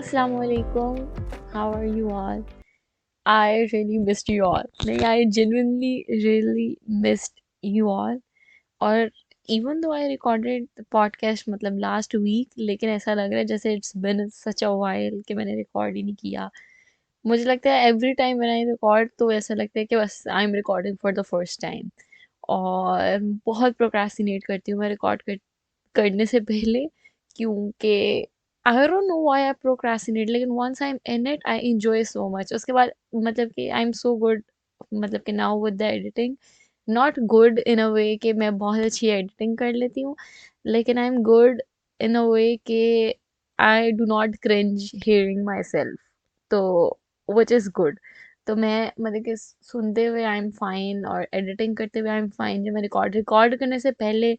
Assalamualaikum. How are you all? I really missed you all. Like, I genuinely really missed you all. और even though I recorded the podcast मतलब last week, लेकिन ऐसा लग रहा है जैसे it's been such a while कि मैंने रिकॉर्ड ही नहीं किया. मुझे लगता है every time when I record तो ऐसा लगता है कि बस I'm recording for the first time. और बहुत प्रोक्रास्टिनेट करती हूँ मैं करने से पहले, क्योंकि I don't know why I procrastinate, लेकिन once I am in it I enjoy so much. उसके बाद मतलब कि आई एम सो गुड, मतलब कि now with the editing, not good in a way कि मैं बहुत अच्छी एडिटिंग कर लेती हूँ, लेकिन I am good in a way कि आई do not cringe hearing my self, तो विच इज़ गुड. तो मैं मतलब कि सुनते हुए आई एम फाइन और एडिटिंग करते हुए आई एम फाइन. जब मैं रिकॉर्ड करने से पहले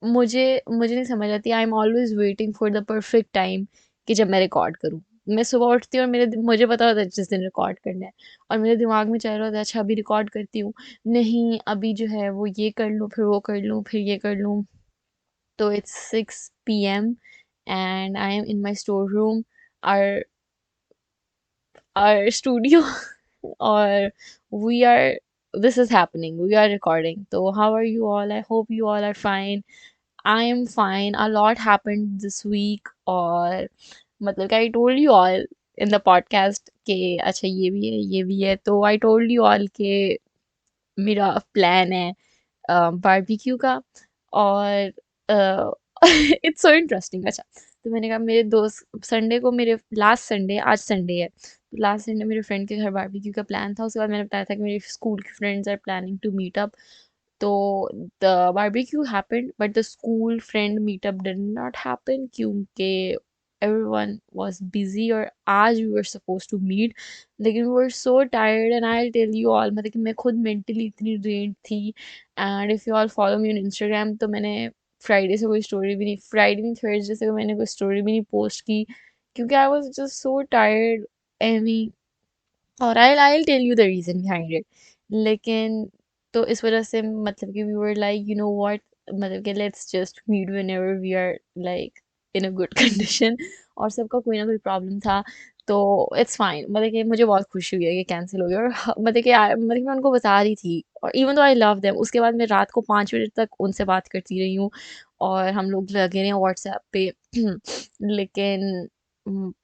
मुझे मुझे नहीं समझ आती. I am always waiting for the perfect time कि जब मैं रिकॉर्ड करूँ. मैं सुबह उठती हूँ और मुझे पता होता है जिस दिन रिकॉर्ड करना है, और मेरे दिमाग में चल रहा होता है अच्छा अभी रिकॉर्ड करती हूँ, नहीं अभी जो है वो ये कर लूँ, फिर वो कर लूँ, फिर ये कर लूँ. तो it's 6 p.m. and I am in my storeroom, our our studio, or we are this is happening, we are recording. So how are you all? I hope you all are fine. I am fine. A lot happened this week, और मतलब कि I told you all in the podcast कि अच्छा ये भी है ये भी है, तो I told you all कि मेरा प्लान है बारबेक्यू का. और इट्स सो इंटरेस्टिंग. अच्छा, तो मैंने कहा मेरे दोस्त संडे को, मेरे लास्ट संडे, आज संडे है, तो लास्ट संडे मेरे फ्रेंड के घर बारबेक्यू का प्लान था. उसके बाद मैंने बताया था कि मेरे स्कूल के friends are planning to meet up. तो the barbecue happened but the school friend meetup did not happen, क्योंकि everyone was busy, और आज we were supposed to meet, लेकिन we were so tired. And I'll tell you all, मतलब कि मैं खुद mentally इतनी drained थी. And if you all follow me on Instagram, तो मैंने फ्राइडे से कोई स्टोरी भी नहीं, फ्राइडे नहीं थर्सडे से मैंने कोई स्टोरी भी नहीं पोस्ट की, क्योंकि I was just so tired Amy. और I tell you the reason behind it. लेकिन तो इस वजह से मतलब कि we were like you know what, मतलब कि let's just meet whenever we are like in a good condition. और सबका कोई ना कोई प्रॉब्लम था, तो इट्स फाइन. मतलब कि मुझे बहुत खुशी हुई है कि कैंसिल हो गया. और मतलब कि मैं उनको बता रही थी, और इवन तो आई लव देम. उसके बाद मैं रात को 5 बजे तक उनसे बात करती रही हूँ, और हम लोग लगे रहे हैं व्हाट्सएप पे. लेकिन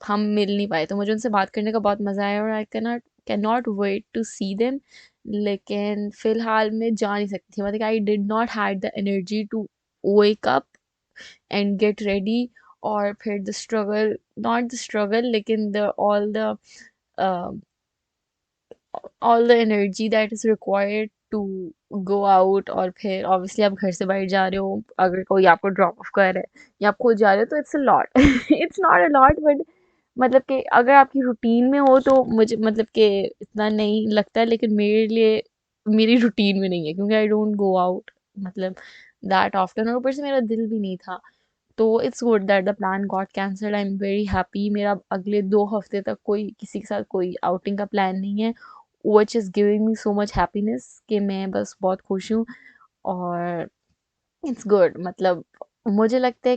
हम मिल नहीं पाए. तो मुझे उनसे बात करने का बहुत मज़ा आया, और I can not wait to see them. लेकिन फ़िलहाल मैं जा नहीं सकती थी. मतलब I did not had the energy to wake up and get ready, और फिर the struggle, not the struggle, लेकिन the all the energy that is required to go out. और फिर ऑब्वियसली आप घर से बाहर जा रहे हो, अगर कोई आपको ड्रॉप ऑफ कर रहा है या आप खुद जा रहे हो, तो it's a lot. It's not a lot, but मतलब कि अगर आपकी रूटीन में हो तो मुझे मतलब कि इतना नहीं लगता है, लेकिन मेरे लिए मेरी रूटीन में नहीं है, क्योंकि आई डोंट गो आउट मतलब दैट ऑफ्टन, और ऊपर से मेरा दिल भी नहीं था. तो it's good that the plan got cancelled. I am very happy. मेरा अगले 2 हफ्ते तक कोई किसी के साथ कोई आउटिंग का प्लान नहीं है, which is giving me so much happiness कि मैं बस बहुत खुश हूँ. और इट्स गुड. मतलब मुझे लगता है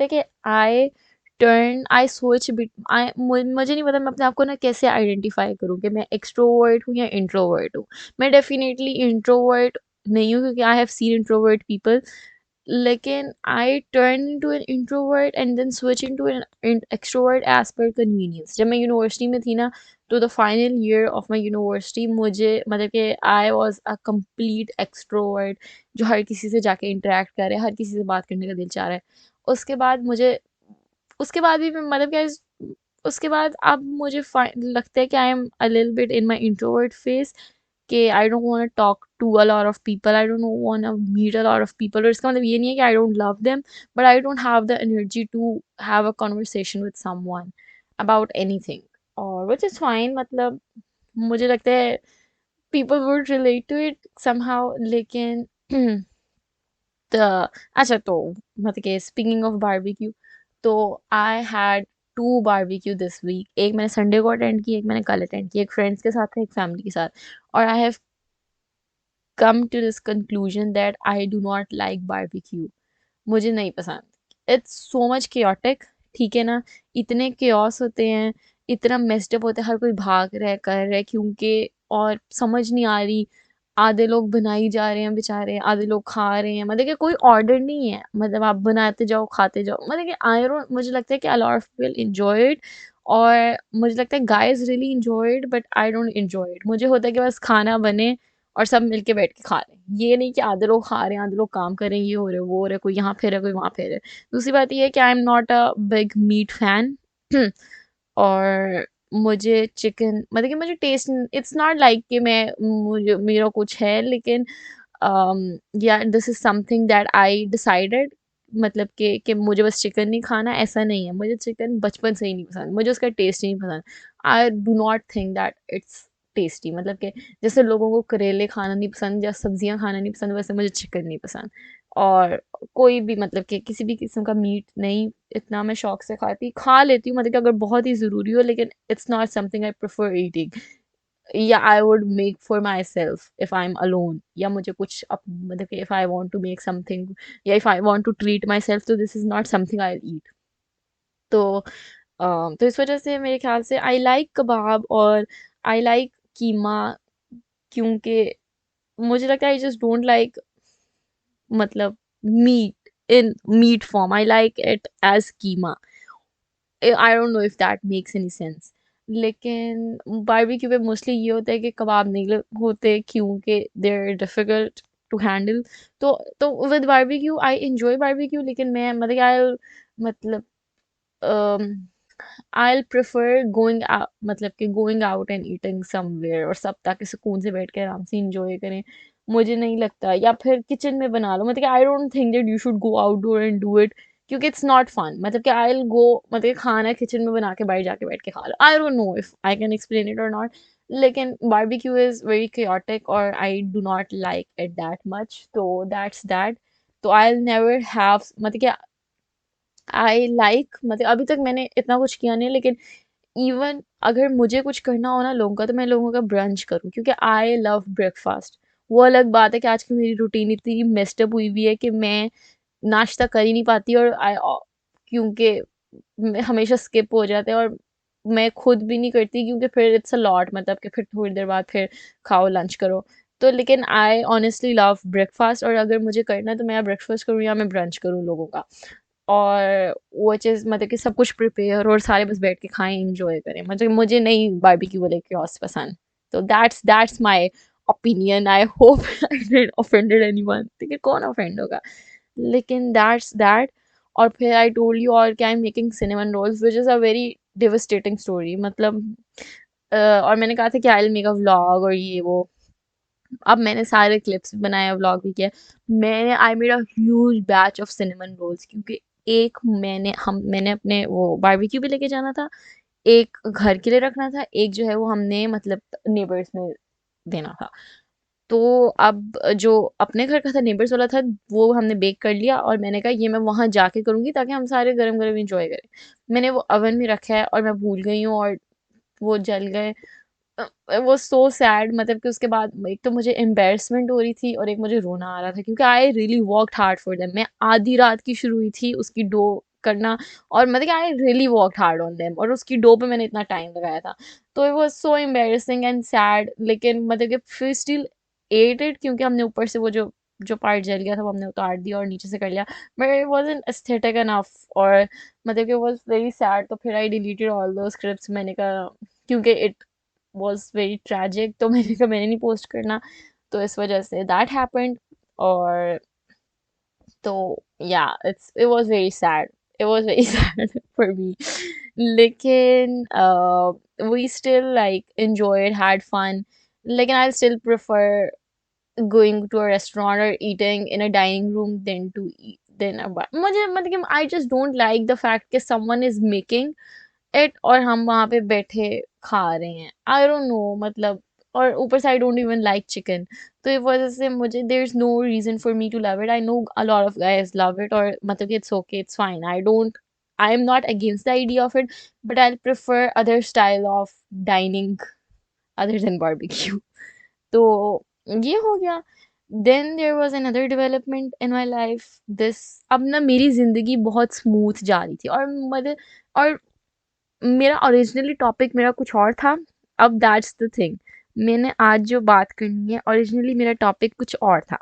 कि आई सोच बिट आई मुझे नहीं पता मैं अपने आप को ना कैसे आइडेंटिफाई करूँ कि मैं एक्सट्रोवर्ट हूँ या इंट्रोवर्ट हूँ. मैं डेफिनेटली इंट्रोवर्ट नहीं हूँ, क्योंकि I have seen introvert people, लेकिन I turn into an introvert and then switch into an extrovert as per convenience. जब मैं यूनिवर्सिटी में थी ना, तो the final year of my university मुझे मतलब कि I was a complete extrovert, जो हर किसी से जाके इंटरेक्ट कर रहे हैं, हर किसी से बात करने का दिल चाह रहा है. उसके बाद मुझे उसके बाद भी मैं मतलब क्या उसके बाद अब मुझे लगता है कि I am a little bit in my introvert phase, कि I don't want to talk to a lot of people, I don't want to meet a lot of people. और इसका मतलब ये नहीं है कि I don't love them, but I don't have the energy to have a conversation with someone about anything. और which is fine. मतलब मुझे लगता है people would relate to it somehow. लेकिन अच्छा, तो मतलब कि स्पीकिंग ऑफ बारबेक्यू, तो I had 2 barbecue this week. एक मैंने संडे को अटेंड की, एक मैंने कल अटेंड की. एक फ्रेंड्स के साथ है, एक फैमिली के साथ. और I have come to this conclusion that I do not like barbecue. मुझे नहीं पसंद. इट्स सो मच chaotic ठीक है ना, इतने केओस होते हैं, इतना मेस्ड अप होता है, हर कोई भाग रहा है, कर रहा है, क्योंकि और समझ नहीं आ रही। आधे लोग बनाई जा रहे हैं बेचारे, आधे लोग खा रहे हैं, मतलब कि कोई ऑर्डर नहीं है, मतलब आप बनाते जाओ खाते जाओ, मतलब कि आई डोंट, मुझे लगता है कि अ lot of people enjoy it, और मुझे लगता है guys really enjoy it, but I don't enjoy it. मुझे होता है कि बस खाना बने और सब मिलके बैठ के खा रहे हैं, ये नहीं कि आधे लोग खा रहे हैं, आधे लोग काम कर रहे हैं, ये हो रहा है, वो हो रहा है, कोई यहाँ फिर है, कोई वहाँ फिर है। दूसरी बात ये है कि I am not a big meat fan. और मुझे चिकन, मतलब कि मुझे टेस्ट, इट्स नॉट लाइक कि मैं, मुझे मेरा कुछ है, लेकिन या this is something that I decided, मतलब कि मुझे बस चिकन नहीं खाना, ऐसा नहीं है। मुझे चिकन बचपन से ही नहीं पसंद, मुझे उसका टेस्ट ही नहीं पसंद। आई do not think that it's tasty, मतलब कि जैसे लोगों को करेले खाना नहीं पसंद या सब्जियां खाना नहीं पसंद, वैसे मुझे चिकन नहीं पसंद। और कोई भी, मतलब कि किसी भी किस्म का मीट नहीं इतना मैं शौक से खाती, खा लेती हूँ, मतलब कि अगर बहुत ही ज़रूरी हो, लेकिन it's not something I prefer eating, या I would make for myself if I am alone, या मुझे कुछ मतलब कि if I want to make something, या if I want to treat myself, तो this is not something I eat. तो तो इस वजह से मेरे ख्याल से आई लाइक कबाब, और आई लाइक कीमा, क्योंकि मुझे लगता है आई जस्ट डोंट लाइक, मतलब meat in meat form, I like it as keema. I don't know if that makes any sense. लेकिन बारबेक्यू पे मोस्टली ये होता है कि कबाब नहीं होते, क्योंकि they are difficult to handle. तो with barbecue I enjoy barbecue, लेकिन मैं, मतलब आई, मतलब आई प्रेफर गोइंग आउट, मतलब कि going out and eating somewhere, और सब ताकि सुकून से बैठ के आराम से इंजॉय करें। मुझे नहीं लगता, या फिर किचन में बना लो, मतलब कि I don't think that you should go outdoor and do it, क्योंकि इट्स नॉट फन। मतलब कि आई विल गो, मतलब कि खाना किचन में बना के बाहर जाके बैठ के खा लो, I don't know if I can explain it और नॉट। लेकिन बारबेक्यू इज वेरी chaotic और I do not like it that much, तो दैट्स दैट। तो आई नेवर हैव, मतलब कि आई लाइक, मतलब अभी तक मैंने इतना कुछ किया नहीं है, लेकिन इवन अगर मुझे कुछ करना हो ना लोगों का, तो मैं लोगों का ब्रंच करूँ, क्योंकि आई लव ब्रेकफास्ट। वो अलग बात है कि आजकल मेरी रूटीन इतनी मेस्टअप हुई हुई है कि मैं नाश्ता कर ही नहीं पाती, और आई, क्योंकि हमेशा स्किप हो जाते हैं, और मैं खुद भी नहीं करती, क्योंकि फिर इट्स अ लॉट, मतलब कि फिर थोड़ी देर बाद फिर खाओ, लंच करो। तो लेकिन आई ऑनेस्टली लव ब्रेकफास्ट, और अगर मुझे करना है तो मैं या ब्रेकफास्ट करूँ या मैं ब्रंच करूँ लोगों का। और वो चीज़, मतलब कि सब कुछ प्रिपेयर और सारे बस बैठ के खाएं, एंजॉय करें, मतलब मुझे नहीं बारबेक्यू वाले chaos पसंद। तो that's my opinion, I hope I didn't offended anyone, ठीक है, कौन ऑफेंड होगा, लेकिन दैट्स दैट। और फिर आई टोल्ड यू और कि I am making cinnamon rolls, which is a very devastating story, मतलब और मैंने कहा था कि I will make a vlog और ये वो। अब मैंने सारे क्लिप्स बनाए, व्लॉग भी किया। I made a huge batch of cinnamon rolls, क्योंकि एक मैंने अपने वो बारबेक्यू भी लेके जाना था, एक घर के लिए रखना था, एक जो है वो हमने मतलब नेबर्स में देना था। तो अब जो अपने घर का था, नेबर्स वाला था, वो हमने बेक कर लिया, और मैंने कहा ये मैं वहां जाके करूंगी ताकि हम सारे गरम गरम इंजॉय करें। मैंने वो ओवन में रखा है और मैं भूल गई हूँ, और वो जल गए। वो सो सैड, मतलब कि उसके बाद एक तो मुझे एम्बेरसमेंट हो रही थी, और एक मुझे रोना आ रहा था, क्योंकि I really worked hard for them. मैं आधी रात की शुरू हुई थी उसकी डो करना, और मतलब कि I really worked hard on them, और उसकी डो पे मैंने इतना टाइम लगाया था। तो it was so embarrassing and sad, लेकिन मतलब कि फिर स्टिल एट इट, क्योंकि हमने ऊपर से वो जो जो पार्ट जल गया था वो हमने उतार दिया और नीचे से कर लिया, but it wasn't aesthetic enough, और मतलब कि वाज वेरी सैड। तो फिर आई डिलीटेड ऑल दोस स्क्रिप्ट्स, मैंने कहा, क्योंकि इट was very tragic, तो मैंने कहा मैंने नहीं पोस्ट करना, तो इस वजह से दैट हैपेंड। और तो या it was very sad, it was very sad for me, लेकिन we still like enjoyed, had fun, लेकिन I still prefer going to a restaurant or eating in a dining room than to eat than a bar. मुझे मतलब कि I just don't like the fact कि someone is making it और हम वहाँ पे बैठे खा रहे हैं, आई डोंट नो, मतलब। और ऊपर से I don't even like chicken, तो इस वजह से मुझे there is no reason for me to love it. I know a lot of guys love it, और मतलब कि it's okay, it's fine, I am not against the idea of it, but I prefer other style of dining other than barbecue. तो ये हो गया। Then there was another development in my life. This अब ना मेरी ज़िंदगी बहुत smooth जा रही थी, और मतलब, और मेरा ओरिजिनली टॉपिक मेरा कुछ और था। अब दैट्स द थिंग, मैंने आज जो बात करनी है ओरिजिनली मेरा टॉपिक कुछ और था,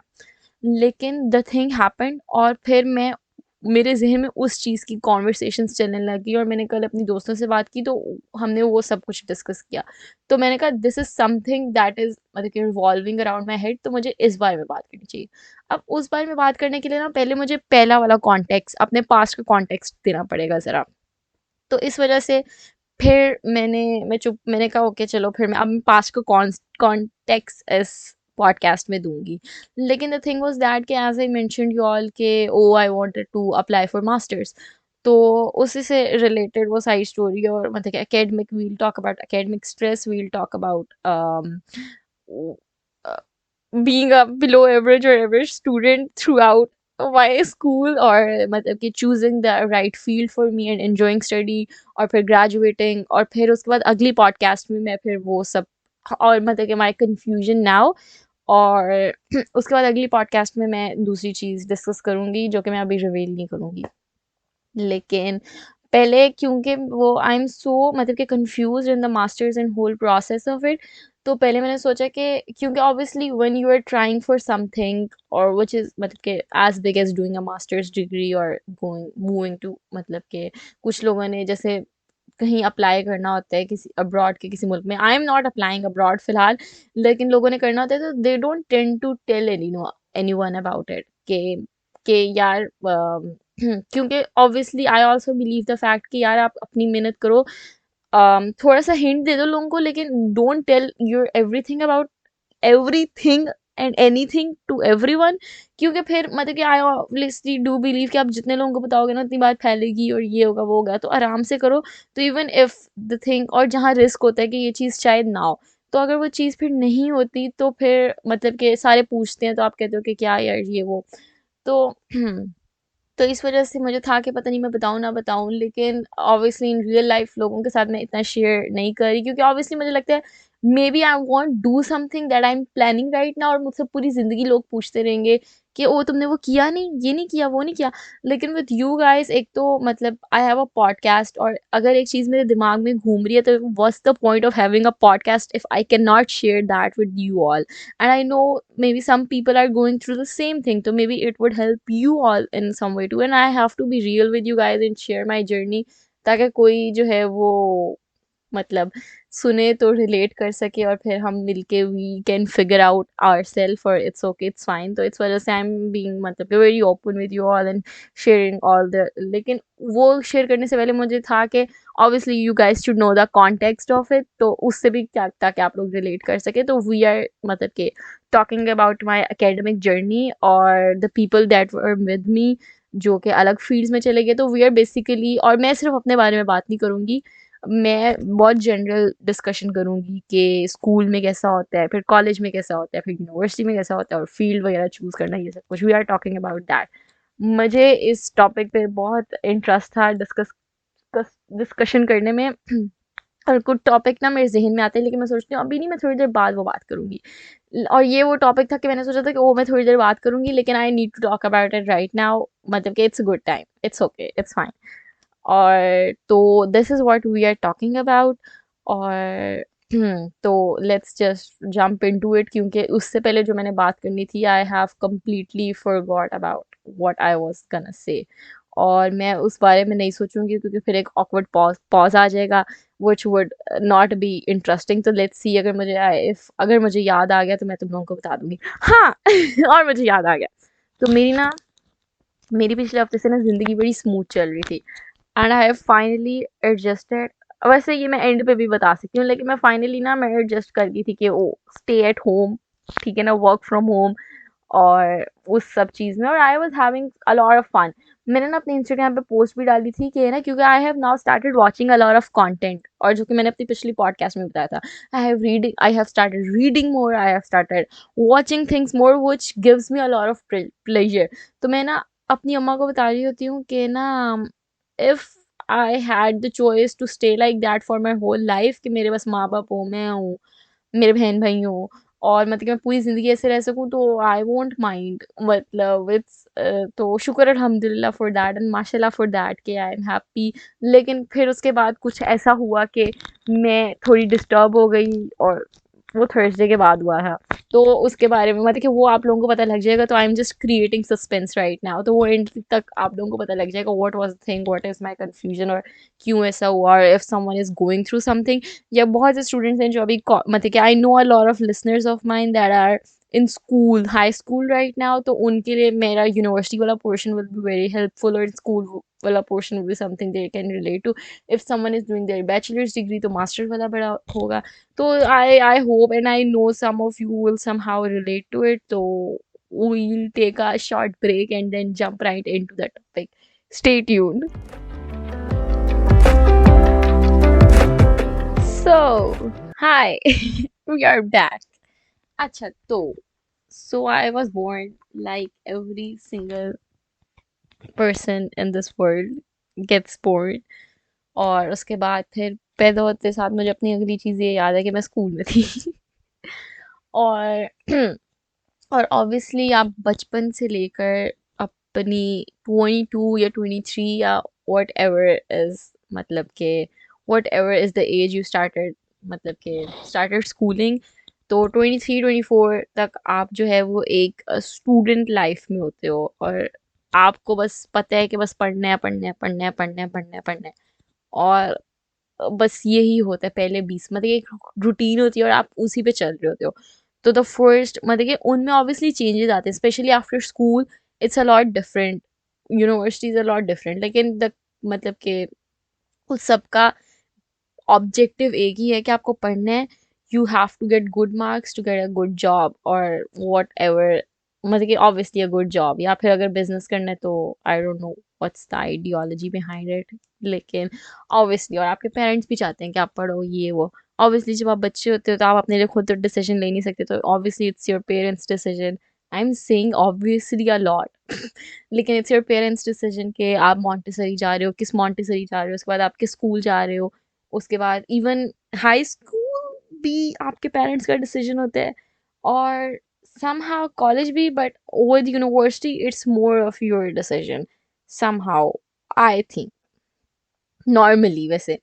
लेकिन द थिंग हैपेंड, और फिर मैं, मेरे ज़हन में उस चीज़ की कॉन्वर्सेशंस चलने लगी, और मैंने कल अपनी दोस्तों से बात की तो हमने वो सब कुछ डिस्कस किया। तो मैंने कहा this is something that is मतलब कि रिवॉल्विंग अराउंड माय हेड, तो मुझे इस बारे में बात करनी चाहिए। अब उस बारे में बात करने के लिए ना पहले मुझे पहला वाला कॉन्टेक्स्ट, अपने पास्ट का कॉन्टेक्स्ट देना पड़ेगा ज़रा। तो इस वजह से फिर मैं चुप, मैंने कहा ओके चलो, फिर मैं अब पास्ट को कॉन्टेक्स्ट इस पॉडकास्ट में दूंगी। लेकिन द थिंग वाज दैट कि as I mentioned you all के ओ I wanted to apply for masters, तो उसी से रिलेटेड वो सारी स्टोरी, और मतलब academic, we'll talk about academic stress, we'll talk about being a below average or average student throughout my school, और मतलब कि choosing the right field for me and enjoying study, और फिर graduating, और फिर उसके बाद अगली podcast में मैं फिर वो सब, और मतलब कि my confusion now, और उसके बाद अगली podcast में मैं दूसरी चीज़ डिस्कस करूँगी जो कि मैं अभी रिवील नहीं करूँगी। लेकिन पहले क्योंकि वो आई एम सो मतलब कि confused in the masters and whole process of it, तो पहले मैंने सोचा कि क्योंकि obviously when you are trying for something और व्हिच इज़ मतलब कि as big as doing a masters degree और गोइंग मूविंग टू, मतलब कि कुछ लोगों ने जैसे कहीं अप्लाई करना होता है किसी अब्रॉड के किसी मुल्क में, I am not applying abroad फिलहाल, लेकिन लोगों ने करना होता है तो they don't tend to tell anyone about it के यार क्योंकि obviously I also believe the fact कि यार आप अपनी मेहनत करो, थोड़ा सा हिंट दे दो लोगों को, लेकिन don't tell your everything about everything and anything to everyone, क्योंकि फिर मतलब कि आई ऑब्वियसली डू बिलीव कि आप जितने लोगों को बताओगे ना उतनी बात फैलेगी और ये होगा वो होगा, तो आराम से करो। तो इवन इफ द थिंग, और जहाँ रिस्क होता है कि ये चीज़ शायद ना हो, तो अगर वो चीज़ फिर नहीं होती तो फिर मतलब कि सारे पूछते हैं तो आप कहते हो कि क्या यार ये वो, तो तो इस वजह से मुझे था कि पता नहीं मैं बताऊँ ना बताऊँ, लेकिन ऑब्वियसली इन रियल लाइफ लोगों के साथ मैं इतना शेयर नहीं कर रही, क्योंकि ऑब्वियसली मुझे लगता है maybe I want do something that I am planning right now, और मुझसे पूरी ज़िंदगी लोग पूछते रहेंगे कि ओ तुमने वो किया नहीं, ये नहीं किया, वो नहीं किया। लेकिन विद यू गाइस एक तो मतलब आई हैव अ पॉडकास्ट, और अगर एक चीज़ मेरे दिमाग में घूम रही है तो what's the point of having a podcast if I can not share that with you all. And I know maybe some people are going through the same thing, so maybe it would help you all in some way too, and I have to be real with you guys and share my journey, ताकि कोई जो है वो मतलब सुने तो relate कर सके, और फिर हम मिलके we can figure out ourselves, और इट्स ओके, इट्स फाइन। तो इस वजह से आई एम बीइंग मतलब very open with you all and sharing all the, लेकिन वो शेयर करने से पहले मुझे था कि obviously you guys should know the context of it, तो उससे भी क्या ताकि आप लोग रिलेट कर सके। तो वी आर मतलब कि talking about my academic journey और the people that were with me जो कि अलग फील्ड्स में चले गए। तो वी आर बेसिकली, और मैं सिर्फ अपने बारे में बात नहीं करूँगी, मैं बहुत जनरल डिस्कशन करूँगी कि स्कूल में कैसा होता है, फिर कॉलेज में कैसा होता है, फिर यूनिवर्सिटी में कैसा होता है, और फील्ड वगैरह चूज़ करना, ये सब कुछ we are talking about that. मुझे इस टॉपिक पे बहुत इंटरेस्ट था डिस्कशन करने में और कुछ टॉपिक ना मेरे ज़हन में आते हैं, लेकिन मैं सोचती हूँ अभी नहीं, मैं थोड़ी देर बाद वो बात करूँगी। और ये वो टॉपिक था कि मैंने सोचा था कि वो मैं थोड़ी देर बात करूँगी, लेकिन I need to talk about it right now, मतलब कि it's a good time, it's okay, it's fine. और तो this is what we are talking about. और तो let's just jump into it, क्योंकि उससे पहले जो मैंने बात करनी थी I have completely forgot about what I was gonna say, और मैं उस बारे में नहीं सोचूंगी क्योंकि फिर एक ऑकवर्ड पॉज पॉज आ जाएगा which would not be interesting. तो लेट्स सी, अगर मुझे इफ अगर मुझे याद आ गया तो मैं तुम लोगों को बता दूंगी। हाँ और मुझे याद आ गया, तो मेरी पिछले हफ्ते से ना ज़िंदगी बड़ी स्मूथ चल रही थी, and I have finally adjusted. वैसे ये मैं एंड पे भी बता सकती हूँ, लेकिन मैं एडजस्ट कर गई थी कि ओ स्टे एट होम, ठीक है ना, वर्क फ्रॉम होम, और उस सब चीज़ में, और I was having a lot of fun. मैंने ना अपने इंस्टाग्राम पे पोस्ट भी डाली थी कि ना, क्योंकि I have now started watching a lot of content, और जो कि मैंने अपनी पिछली पॉडकास्ट में बताया था, I have started reading more, I have started watching things more which gives me a lot of pleasure. तो मैं ना अपनी अम्मा को बता रही होती हूँ कि ना if I had the choice to stay like that for my whole life, कि मेरे बस माँ बाप हो, मैं हूँ, मेरे बहन भाई हों, और मतलब कि मैं पूरी ज़िंदगी ऐसे रह सकूँ तो आई वोंट माइंड, मतलब इट्स तो शुक्र अल्हम्दुलिल्लाह फॉर दैट एंड माशाल्लाह फॉर दैट कि आई एम हैप्पी। लेकिन फिर उसके बाद कुछ ऐसा हुआ कि मैं थोड़ी डिस्टर्ब हो गई, और वो थर्सडे के बाद हुआ था। तो उसके बारे में मतलब कि वो आप लोगों को पता लग जाएगा, तो I am just creating suspense right now, तो वो एंड तक आप लोगों को पता लग जाएगा what was the thing, what is my confusion, और क्यों ऐसा हुआ, और if someone is going through something. या बहुत से स्टूडेंट्स हैं जो अभी मतलब कि I know a lot of listeners of mine that are in school, high school right now, तो उनके लिए मेरा यूनिवर्सिटी वाला portion will be very helpful, और स्कूल वाला portion will be something they can relate to. If someone is doing their bachelor's degree तो master's वाला बड़ा होगा। तो I hope and I know some of you will somehow relate to it. So we'll take a short break and then jump right into the topic. Stay tuned. So, hi, we are back. Acha, so I was born like every single person in this world gets born, और उसके बाद फिर पैदा होते साथ मुझे अपनी अगली चीज़ ये याद है कि मैं स्कूल में थी। और और ऑब्वियसली आप बचपन से लेकर अपनी 22 या 23 या वट एवर इज, मतलब के whatever is the age you started, मतलब के स्टार्टेड स्कूलिंग, तो 23-24 तक आप जो है वो एक स्टूडेंट लाइफ में होते हो, और आपको बस पता है कि बस पढ़ना है, पढ़ना है, पढ़ना है, पढ़ना है, पढ़ना है, पढ़ना है, और बस यही होता है पहले 20, मतलब एक रूटीन होती है और आप उसी पे चल रहे होते हो। तो द फर्स्ट मतलब कि उनमें ऑब्वियसली चेंजेस आते हैं, specially after school it's a lot different, university is a lot different, लेकिन द मतलब कि उस सबका ऑब्जेक्टिव एक ही है कि आपको पढ़ना है, you have to get good marks to get a good job, और वॉट एवर, मतलब कि ऑब्वियसली अ गुड जॉब, या फिर अगर बिजनेस करना है तो आई don't know what's the ideology behind it, लेकिन ऑब्वियसली, और आपके पेरेंट्स भी चाहते हैं कि आप पढ़ो ये वो। ऑब्वियसली जब आप बच्चे होते हो तो आप अपने लिए खुद तो डिसीजन ले नहीं सकते, तो obviously it's your parents decision. I am saying obviously a lot लेकिन इट्स योर पेरेंट्स डिसीजन कि आप मॉन्टेसरी जा रहे हो, किस मॉन्टेसरी जा रहे हो, उसके बाद आप किस स्कूल जा रहे हो, उसके बाद इवन हाई स्कूल भी आपके पेरेंट्स का डिसीजन होता है, और somehow कॉलेज भी, but with university it's more of your decision somehow, I think, normally वैसे।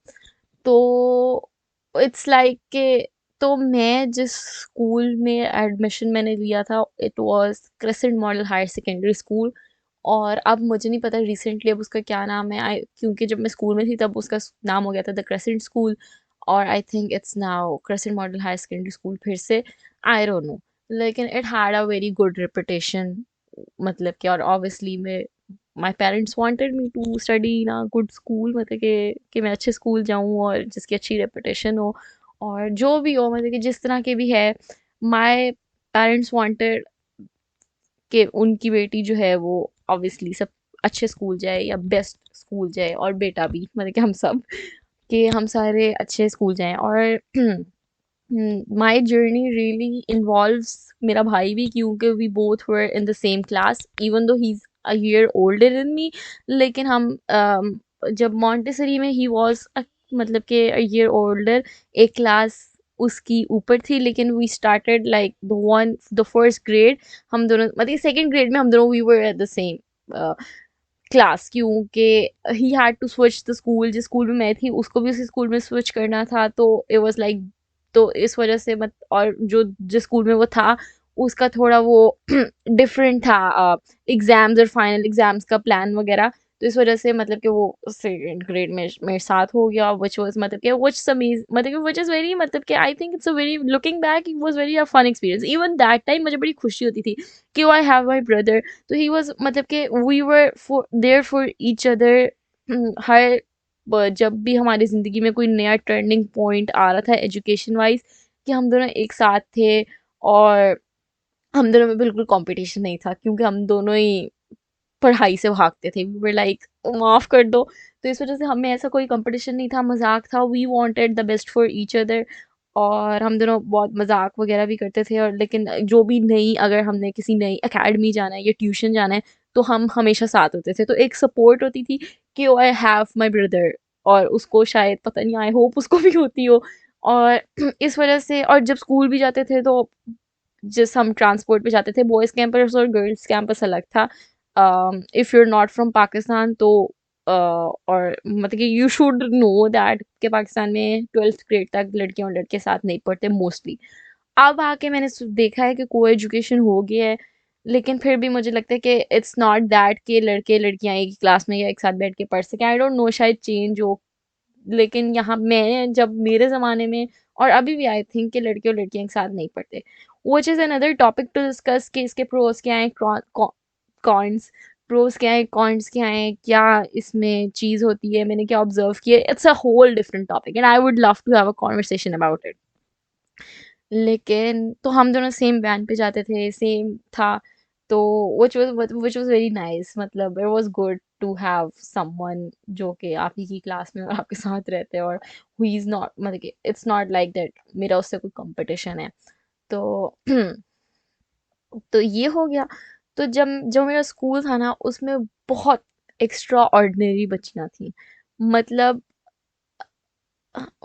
तो इट्स लाइक के, तो मैं जिस स्कूल में एडमिशन मैंने लिया था it was Crescent Model Higher Secondary School, और अब मुझे नहीं पता रिसेंटली अब उसका क्या नाम है, आई क्योंकि जब मैं स्कूल में थी तब उसका नाम हो गया था द क्रेसेंट स्कूल, और I think it's now Crescent Model Higher Secondary School फिर से, आई डोंट नो, लेकिन it had a very good reputation, मतलब कि, और ऑब्वियसली मैं my parents wanted me to study in a good school, मतलब कि मैं अच्छे स्कूल जाऊँ और जिसकी अच्छी रेपुटेशन हो, और जो भी हो मतलब कि जिस तरह के भी है, माई पेरेंट्स वांटेड कि उनकी बेटी जो है वो ऑब्वियसली सब अच्छे स्कूल जाए या बेस्ट स्कूल जाए, और बेटा भी मतलब कि हम सब, कि हम सारे अच्छे स्कूल जाएं, और माई जर्नी रियली इन्वॉल्व्स मेरा भाई भी, क्योंकि we both were in the same class even though he is a year older than me, लेकिन हम जब मॉन्टेसरी में ही वॉज मतलब कि अ ईयर ओल्डर, एक क्लास उसकी ऊपर थी, लेकिन we started like the first grade, हम दोनों मतलब सेकंड ग्रेड में हम दोनों we were at the same class, क्योंकि he had to switch the school, जिस स्कूल में मैं थी उसको भी उसी स्कूल में स्विच करना था, तो इट वाज लाइक, तो इस वजह से मत, और जो जिस स्कूल में वो था उसका थोड़ा वो डिफरेंट था, एग्जाम्स और फाइनल एग्जाम्स का प्लान वगैरह, तो इस वजह से मतलब कि वो सेकंड ग्रेड में मेरे साथ हो गया, व्हिच वाज मतलब कि व्हिच समीज मतलब कि व्हिच इज वेरी, मतलब कि I think it's a very, looking back it was very a fun experience, even that time मुझे बड़ी खुशी होती थी कि आई हैव माई ब्रदर, तो ही वाज मतलब कि we were for there for each other, हर जब भी हमारी ज़िंदगी में कोई नया टर्निंग पॉइंट आ रहा था एजुकेशन वाइज, कि हम दोनों एक साथ थे, और हम दोनों में बिल्कुल कंपटीशन नहीं था, क्योंकि हम दोनों ही पढ़ाई से भागते थे, वी वर लाइक माफ़ कर दो, तो इस वजह से हमें ऐसा कोई कंपटीशन नहीं था, मजाक था, we wanted the best for each other, और हम दोनों बहुत मजाक वगैरह भी करते थे, और लेकिन जो भी नई, अगर हमने किसी नई एकेडमी जाना है या ट्यूशन जाना है तो हम हमेशा साथ होते थे, तो एक सपोर्ट होती थी कि आई हैव माई ब्रदर, और उसको शायद पता नहीं, आई होप उसको भी होती हो, और इस वजह से, और जब स्कूल भी जाते थे तो जिस हम ट्रांसपोर्ट पे जाते थे, बॉयज़ कैंपस और गर्ल्स कैंपस अलग था। If you are not from Pakistan तो और मतलब कि यू शुड नो दैट कि पाकिस्तान में 12th ग्रेड तक लड़कियाँ और लड़के साथ नहीं पढ़ते मोस्टली। अब आके मैंने देखा है कि को एजुकेशन हो गया है, लेकिन फिर भी मुझे लगता है कि इट्स नॉट दैट कि लड़के लड़कियां एक ही क्लास में या एक साथ बैठ के पढ़ सकें। आई डोंट नो, शायद चेंज हो, लेकिन यहाँ मैं जब मेरे ज़माने में और अभी भी आई थिंक कि लड़के और लड़कियां एक साथ नहीं पढ़ते। Which is another topic to discuss कि इसके प्रोज क्या हैं, कॉन्स, प्रोज क्या है, कॉन्स क्या है, क्या इसमें चीज़ होती है, मैंने क्या ऑब्जर्व किया। It's a whole different topic and I would love to have a conversation about it. लेकिन तो हम दोनों सेम बैंड पे जाते थे, सेम था, तो व्हिच वाज़ वेरी नाइस। मतलब it was good to have someone जो कि आप ही की क्लास में और आपके साथ रहते हैं, और हु इज़ नॉट, मतलब कि इट्स नॉट लाइक दैट मेरा उससे कोई कॉम्पिटिशन है। तो तो ये हो गया। तो जब जो मेरा स्कूल था ना, उसमें बहुत एक्स्ट्रा ऑर्डिनरी बच्चियाँ थीं। मतलब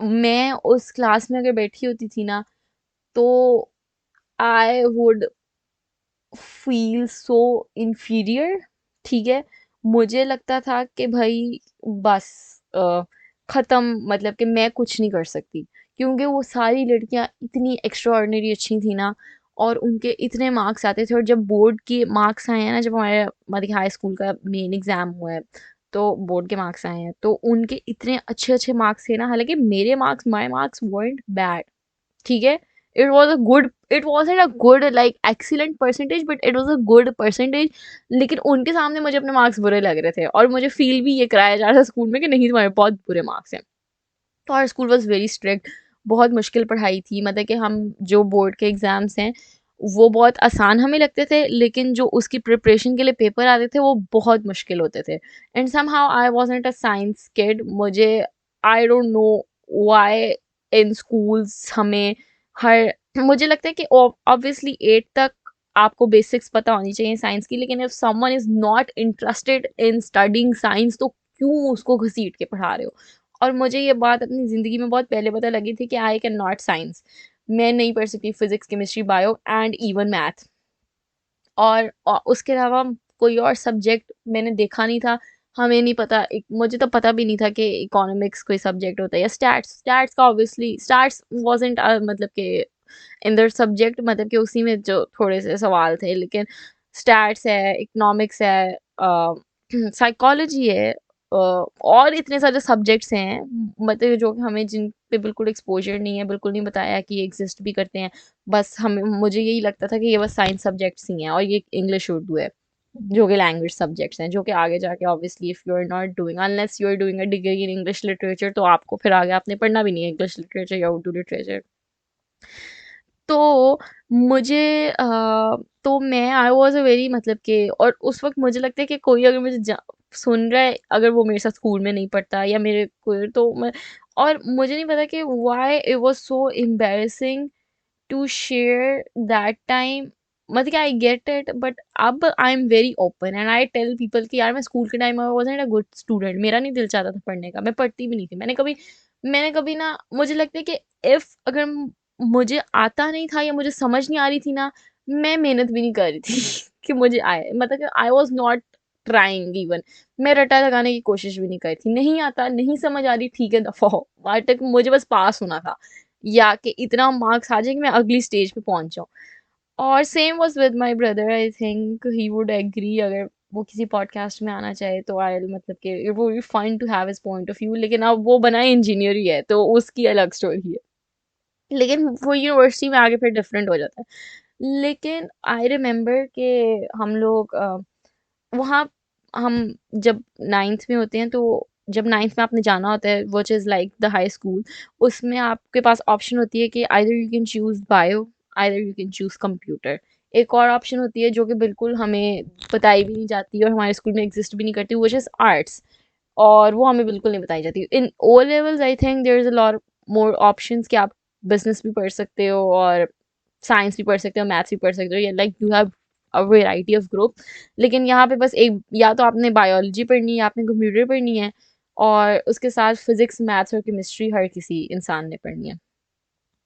मैं उस क्लास में अगर बैठी होती थी ना, तो I would feel so inferior. ठीक है, मुझे लगता था कि भाई बस खत्म, मतलब कि मैं कुछ नहीं कर सकती, क्योंकि वो सारी लड़कियां इतनी एक्स्ट्रा ऑर्डिनरी अच्छी थी ना, और उनके इतने मार्क्स आते थे। और जब बोर्ड के मार्क्स आए हैं ना, जब हमारे मतलब हाई स्कूल का मेन एग्जाम हुआ है, तो बोर्ड के मार्क्स आए हैं, तो उनके इतने अच्छे अच्छे मार्क्स थे ना। हालांकि मेरे मार्क्स, माई मार्क्स weren't बैड, ठीक है, it was a good, it wasn't a good like excellent percentage, but it was a good percentage। लेकिन उनके सामने मुझे अपने मार्क्स बुरे लग रहे थे, और मुझे फील भी ये कराया जा रहा था स्कूल में कि नहीं, तुम्हारे बहुत बुरे मार्क्स हैं। तो our school was very strict, बहुत मुश्किल पढ़ाई थी। मतलब कि हम जो बोर्ड के एग्जाम्स हैं वो बहुत आसान हमें लगते थे, लेकिन जो उसकी प्रिपरेशन के लिए पेपर आते थे वो बहुत मुश्किल होते थे। And somehow I wasn't a science kid. मुझे, I don't know why, in schools हमें हर, मुझे लगता है कि ऑब्वियसली 8 तक आपको बेसिक्स पता होनी चाहिए साइंस की, लेकिन if someone is not interested in studying science, तो क्यों उसको घसीट के पढ़ा रहे हो। और मुझे ये बात अपनी ज़िंदगी में बहुत पहले पता लगी थी कि आई कैन नॉट साइंस, मैं नहीं पढ़ सकती physics, chemistry, bio and even math. और उसके अलावा कोई और सब्जेक्ट मैंने देखा नहीं था। हमें नहीं पता, मुझे तो पता भी नहीं था कि इकोनॉमिक्स कोई सब्जेक्ट होता है, या स्टैट्स। स्टैट्स का ऑब्वियसली, स्टैट्स वाजंट मतलब कि इन दैट सब्जेक्ट, मतलब कि उसी में जो थोड़े से सवाल थे। लेकिन स्टैट्स है, इकोनॉमिक्स है, साइकोलॉजी है, और इतने सारे सब्जेक्ट्स हैं, मतलब जो कि हमें, जिन पे बिल्कुल एक्सपोजर नहीं है, बिल्कुल नहीं बताया कि ये एग्जिस्ट भी करते हैं। बस हमें, मुझे यही लगता था कि ये बस साइंस सब्जेक्ट्स ही हैं, और ये इंग्लिश उर्दू है, जो कि लैंग्वेज सब्जेक्ट्स हैं, जो कि आगे जाके obviously if you are not doing, unless you are doing a degree in English literature, तो आपको फिर आगे आपने पढ़ना भी नहीं है इंग्लिश लिटरेचर या उर्दू लिटरेचर। तो मुझे तो मैं, आई वाज़ अ वेरी, मतलब कि, और उस वक़्त मुझे लगता है कि कोई अगर मुझे सुन रहा है, अगर वो मेरे साथ स्कूल में नहीं पढ़ता या मेरे कोई, तो मैं, और मुझे नहीं पता कि why it was so embarrassing to share that time. मतलब कि आई गेट इट, बट अब I am very open and I tell people कि यार मैं स्कूल के टाइम में वाज़न्ट अ गुड स्टूडेंट, मेरा नहीं दिल चाहता था पढ़ने का, मैं पढ़ती भी नहीं थी। मैंने कभी ना, मुझे लगता है कि इफ़ अगर मुझे आता नहीं था या मुझे समझ नहीं आ रही थी ना, मैं मेहनत भी नहीं कर रही थी कि मुझे आए। मतलब कि I was not trying even, मैं रट्टा लगाने की कोशिश भी नहीं करी थी। नहीं आता, नहीं समझ आ रही, ठीक है, दफ़ा हो। वहाँ तक मुझे बस पास होना था, या कि इतना मार्क्स आ जाए कि मैं अगली स्टेज पे पहुँच जाऊँ। और same was with my brother, I think he would agree, अगर वो किसी पॉडकास्ट में आना चाहे तो आई विल, मतलब कि it would be fun to have his point of view. लेकिन अब वो बना इंजीनियर ही है, तो उसकी अलग स्टोरी है। लेकिन वो यूनिवर्सिटी में आके फिर डिफरेंट हो जाता है। लेकिन आई रिमेंबर कि हम लोग वहाँ, हम जब 9th में होते हैं, तो जब 9th में आपने जाना होता है, which is like the high school, उसमें आपके पास ऑप्शन होती है कि either you can choose bio, either you can choose computer. एक और ऑप्शन होती है जो कि बिल्कुल हमें बताई भी नहीं जाती और हमारे स्कूल में एग्ज़िस्ट भी नहीं करती, व्हिच इज़ आर्ट्स। और वो हमें बिल्कुल नहीं बताई जाती। In O levels I think there is a lot more options कि आप बिज़नेस भी पढ़ सकते हो, और साइंस भी पढ़ सकते हो, मैथ्स भी पढ़ सकते हो, या like you have a variety of group. लेकिन यहाँ पे बस एक, या तो आपने बायोलॉजी पढ़नी है, या आपने कंप्यूटर पढ़नी है, और उसके साथ फिजिक्स, मैथ्स और केमिस्ट्री हर किसी इंसान ने पढ़नी है।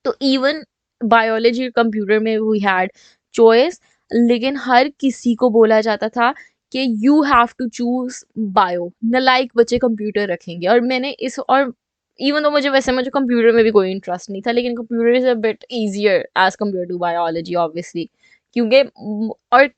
तो इवन बायोलॉजी कंप्यूटर में वी हैड चॉइस, लेकिन हर किसी को बोला जाता था कि you have to choose bio, नलायक बच्चे कंप्यूटर रखेंगे। और मैंने इस और इवन तो मुझे कंप्यूटर में भी कोई इंटरेस्ट नहीं था, लेकिन computer is a bit easier as compare to biology obviously, क्योंकि और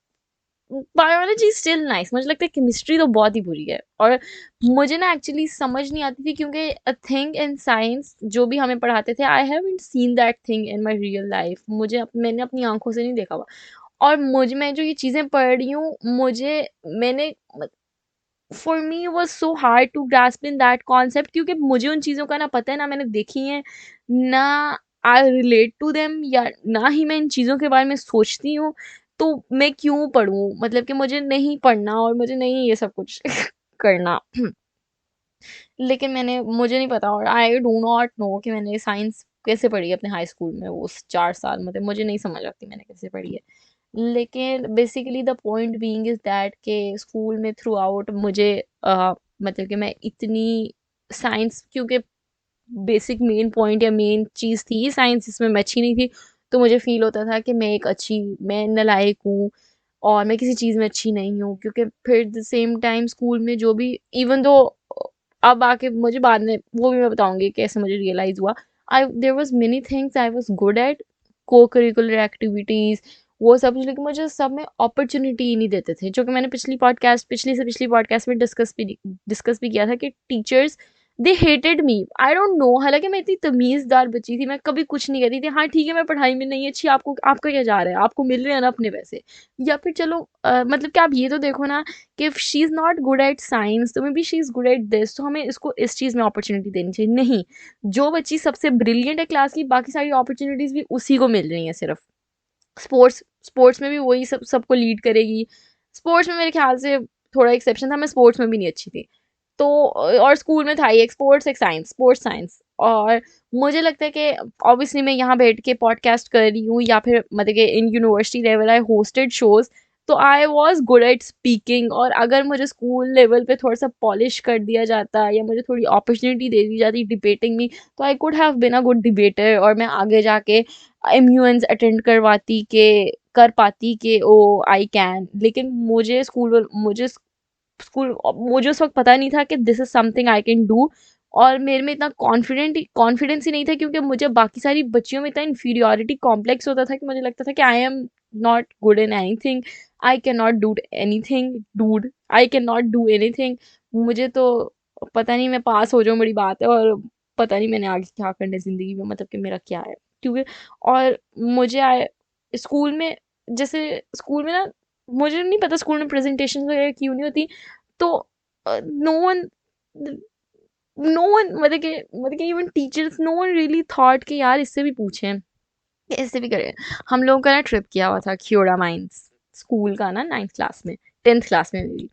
बायोलॉजी स्टिल नाइस, मुझे लगता है केमिस्ट्री तो बहुत ही बुरी है। और मुझे ना एक्चुअली समझ नहीं आती थी, क्योंकि अ थिंग इन साइंस जो भी हमें पढ़ाते थे, I haven't seen that thing in my real life. मैंने अपनी आंखों से नहीं देखा हुआ। और मैं जो ये चीज़ें पढ़ रही हूँ, मैंने for me was so hard to grasp in that concept, क्योंकि मुझे उन चीज़ों का ना पता है, ना मैंने देखी है, ना आई रिलेट टू देम, या ना ही मैं इन चीज़ों के बारे में सोचती हूँ। तो मैं क्यों पढ़ूँ, मतलब कि मुझे नहीं पढ़ना और मुझे नहीं ये सब कुछ करना। लेकिन मुझे नहीं पता, और आई डू नॉट नो कि मैंने साइंस कैसे पढ़ी है अपने हाई स्कूल में वो 4 साल, मतलब मुझे नहीं समझ आती मैंने कैसे पढ़ी है। लेकिन basically the point being is that के स्कूल में थ्रू आउट मुझे मतलब कि मैं इतनी साइंस, क्योंकि बेसिक मेन पॉइंट या मेन चीज़ थी साइंस, जिसमें मैं अच्छी नहीं थी, तो मुझे फील होता था कि मैं नालायक हूँ और मैं किसी चीज़ में अच्छी नहीं हूँ। क्योंकि फिर द सेम टाइम स्कूल में जो भी, इवन दो, अब आके मुझे बाद में वो भी मैं बताऊंगी कैसे मुझे रियलाइज हुआ, I there was many things I was good at, cocurricular activities, वो सब कुछ, लेकिन मुझे सब में अपॉर्चुनिटी ही नहीं देते थे, जो कि मैंने पिछली पॉडकास्ट में डिस्कस भी किया था कि teachers they hated me, I don't no. हालांकि मैं इतनी तमीज़दार बच्ची थी, मैं कभी कुछ नहीं कहती थी, हाँ ठीक है मैं पढ़ाई में नहीं अच्छी, आपका क्या जा रहा है, आपको मिल रहे हैं ना अपने पैसे। या फिर चलो मतलब कि आप ये तो देखो ना कि if she is not good at science तो maybe she is good at this, तो हमें इसको इस चीज़ में अपॉर्चुनिटी देनी चाहिए। नहीं, जो बच्ची सबसे ब्रिलियंट है क्लास की, बाकी सारी अपॉर्चुनिटीज़ भी उसी को मिल रही हैं सिर्फ। स्पोर्ट्स में भी वही सबको लीड करेगी। स्पोर्ट्स में मेरे ख्याल से थोड़ा एक्सेप्शन था, मैं स्पोर्ट्स में भी नहीं अच्छी थी। तो और स्कूल में था ही एक स्पोर्ट्स एक साइंस, स्पोर्ट्स साइंस। और मुझे लगता है कि ऑब्वियसली मैं यहाँ बैठ के पॉडकास्ट कर रही हूँ, या फिर मतलब कि in university level I hosted shows, तो I was good at speaking. और अगर मुझे स्कूल लेवल पे थोड़ा सा पॉलिश कर दिया जाता, या मुझे थोड़ी अपॉर्चुनिटी दे दी जाती डिबेटिंग में, तो I could have been a good debater, और मैं आगे जाके एमयूएंस अटेंड कर पाती कि ओ आई कैन। लेकिन मुझे उस वक्त पता नहीं था कि this is something I can do. और मेरे में इतना कॉन्फिडेंस ही नहीं था, क्योंकि मुझे बाकी सारी बच्चियों में इतना इन्फीरियोरिटी कॉम्प्लेक्स होता था कि मुझे लगता था कि I am not good in anything, I can not do anything dude, I can not do anything. मुझे तो पता नहीं, मैं पास हो जाऊँ बड़ी बात है, और पता नहीं मैंने आगे क्या करना है जिंदगी में, मतलब कि मेरा क्या है। क्योंकि और मुझे आए स्कूल में, जैसे स्कूल में ना, मुझे नहीं पता स्कूल में प्रेजेंटेशन वगैरह क्यों नहीं होती। तो नो वन नो वन मतलब कि even teachers, no one really thought कि यार इससे भी पूछें, इससे भी करें। हम लोगों का ना ट्रिप किया हुआ था खियोड़ा माइंस, स्कूल का ना 9th क्लास में, 10th क्लास में भी।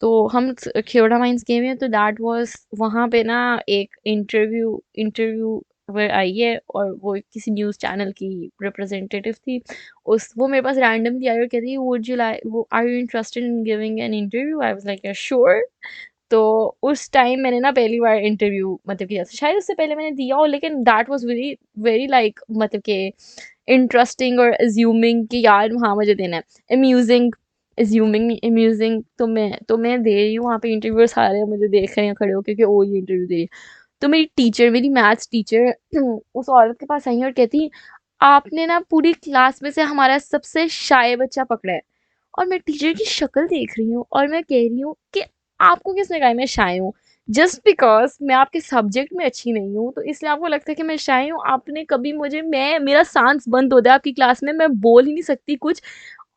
तो हम खियोड़ा माइंस गए हुए हैं, तो दैट वाज वहाँ पे ना एक इंटरव्यू वर आई है, और वो किसी न्यूज़ चैनल की रिप्रेजेंटेटिव थी। उस वो मेरे पास रैंडमली आई और कहती, वुड यू लाइक वो are you interested in giving an interview, I was like sure. तो उस टाइम मैंने ना पहली बार इंटरव्यू मतलब किया, शायद उससे पहले मैंने दिया हो, लेकिन that was very very like मतलब कि इंटरेस्टिंग और अज्यूमिंग कि यार हाँ मुझे देना है, अम्यूजिंग, अम्यूजिंग। तो मैं दे रही हूँ वहाँ पे इंटरव्यू, सारे मुझे देख रहे हैं खड़े होकर कि ओ ये इंटरव्यू दे रही है। तो मेरी मैथ्स टीचर उस औरत के पास आई और कहती, आपने ना पूरी क्लास में से हमारा सबसे शाय बच्चा पकड़ा है। और मैं टीचर की शक्ल देख रही हूँ और मैं कह रही हूँ कि आपको किसने कहा है मैं शाय हूँ? जस्ट बिकॉज मैं आपके सब्जेक्ट में अच्छी नहीं हूँ, तो इसलिए आपको लगता है कि मैं शाय हूँ। आपने कभी मुझे मैं मेरा सांस बंद होता है आपकी क्लास में, मैं बोल ही नहीं सकती कुछ।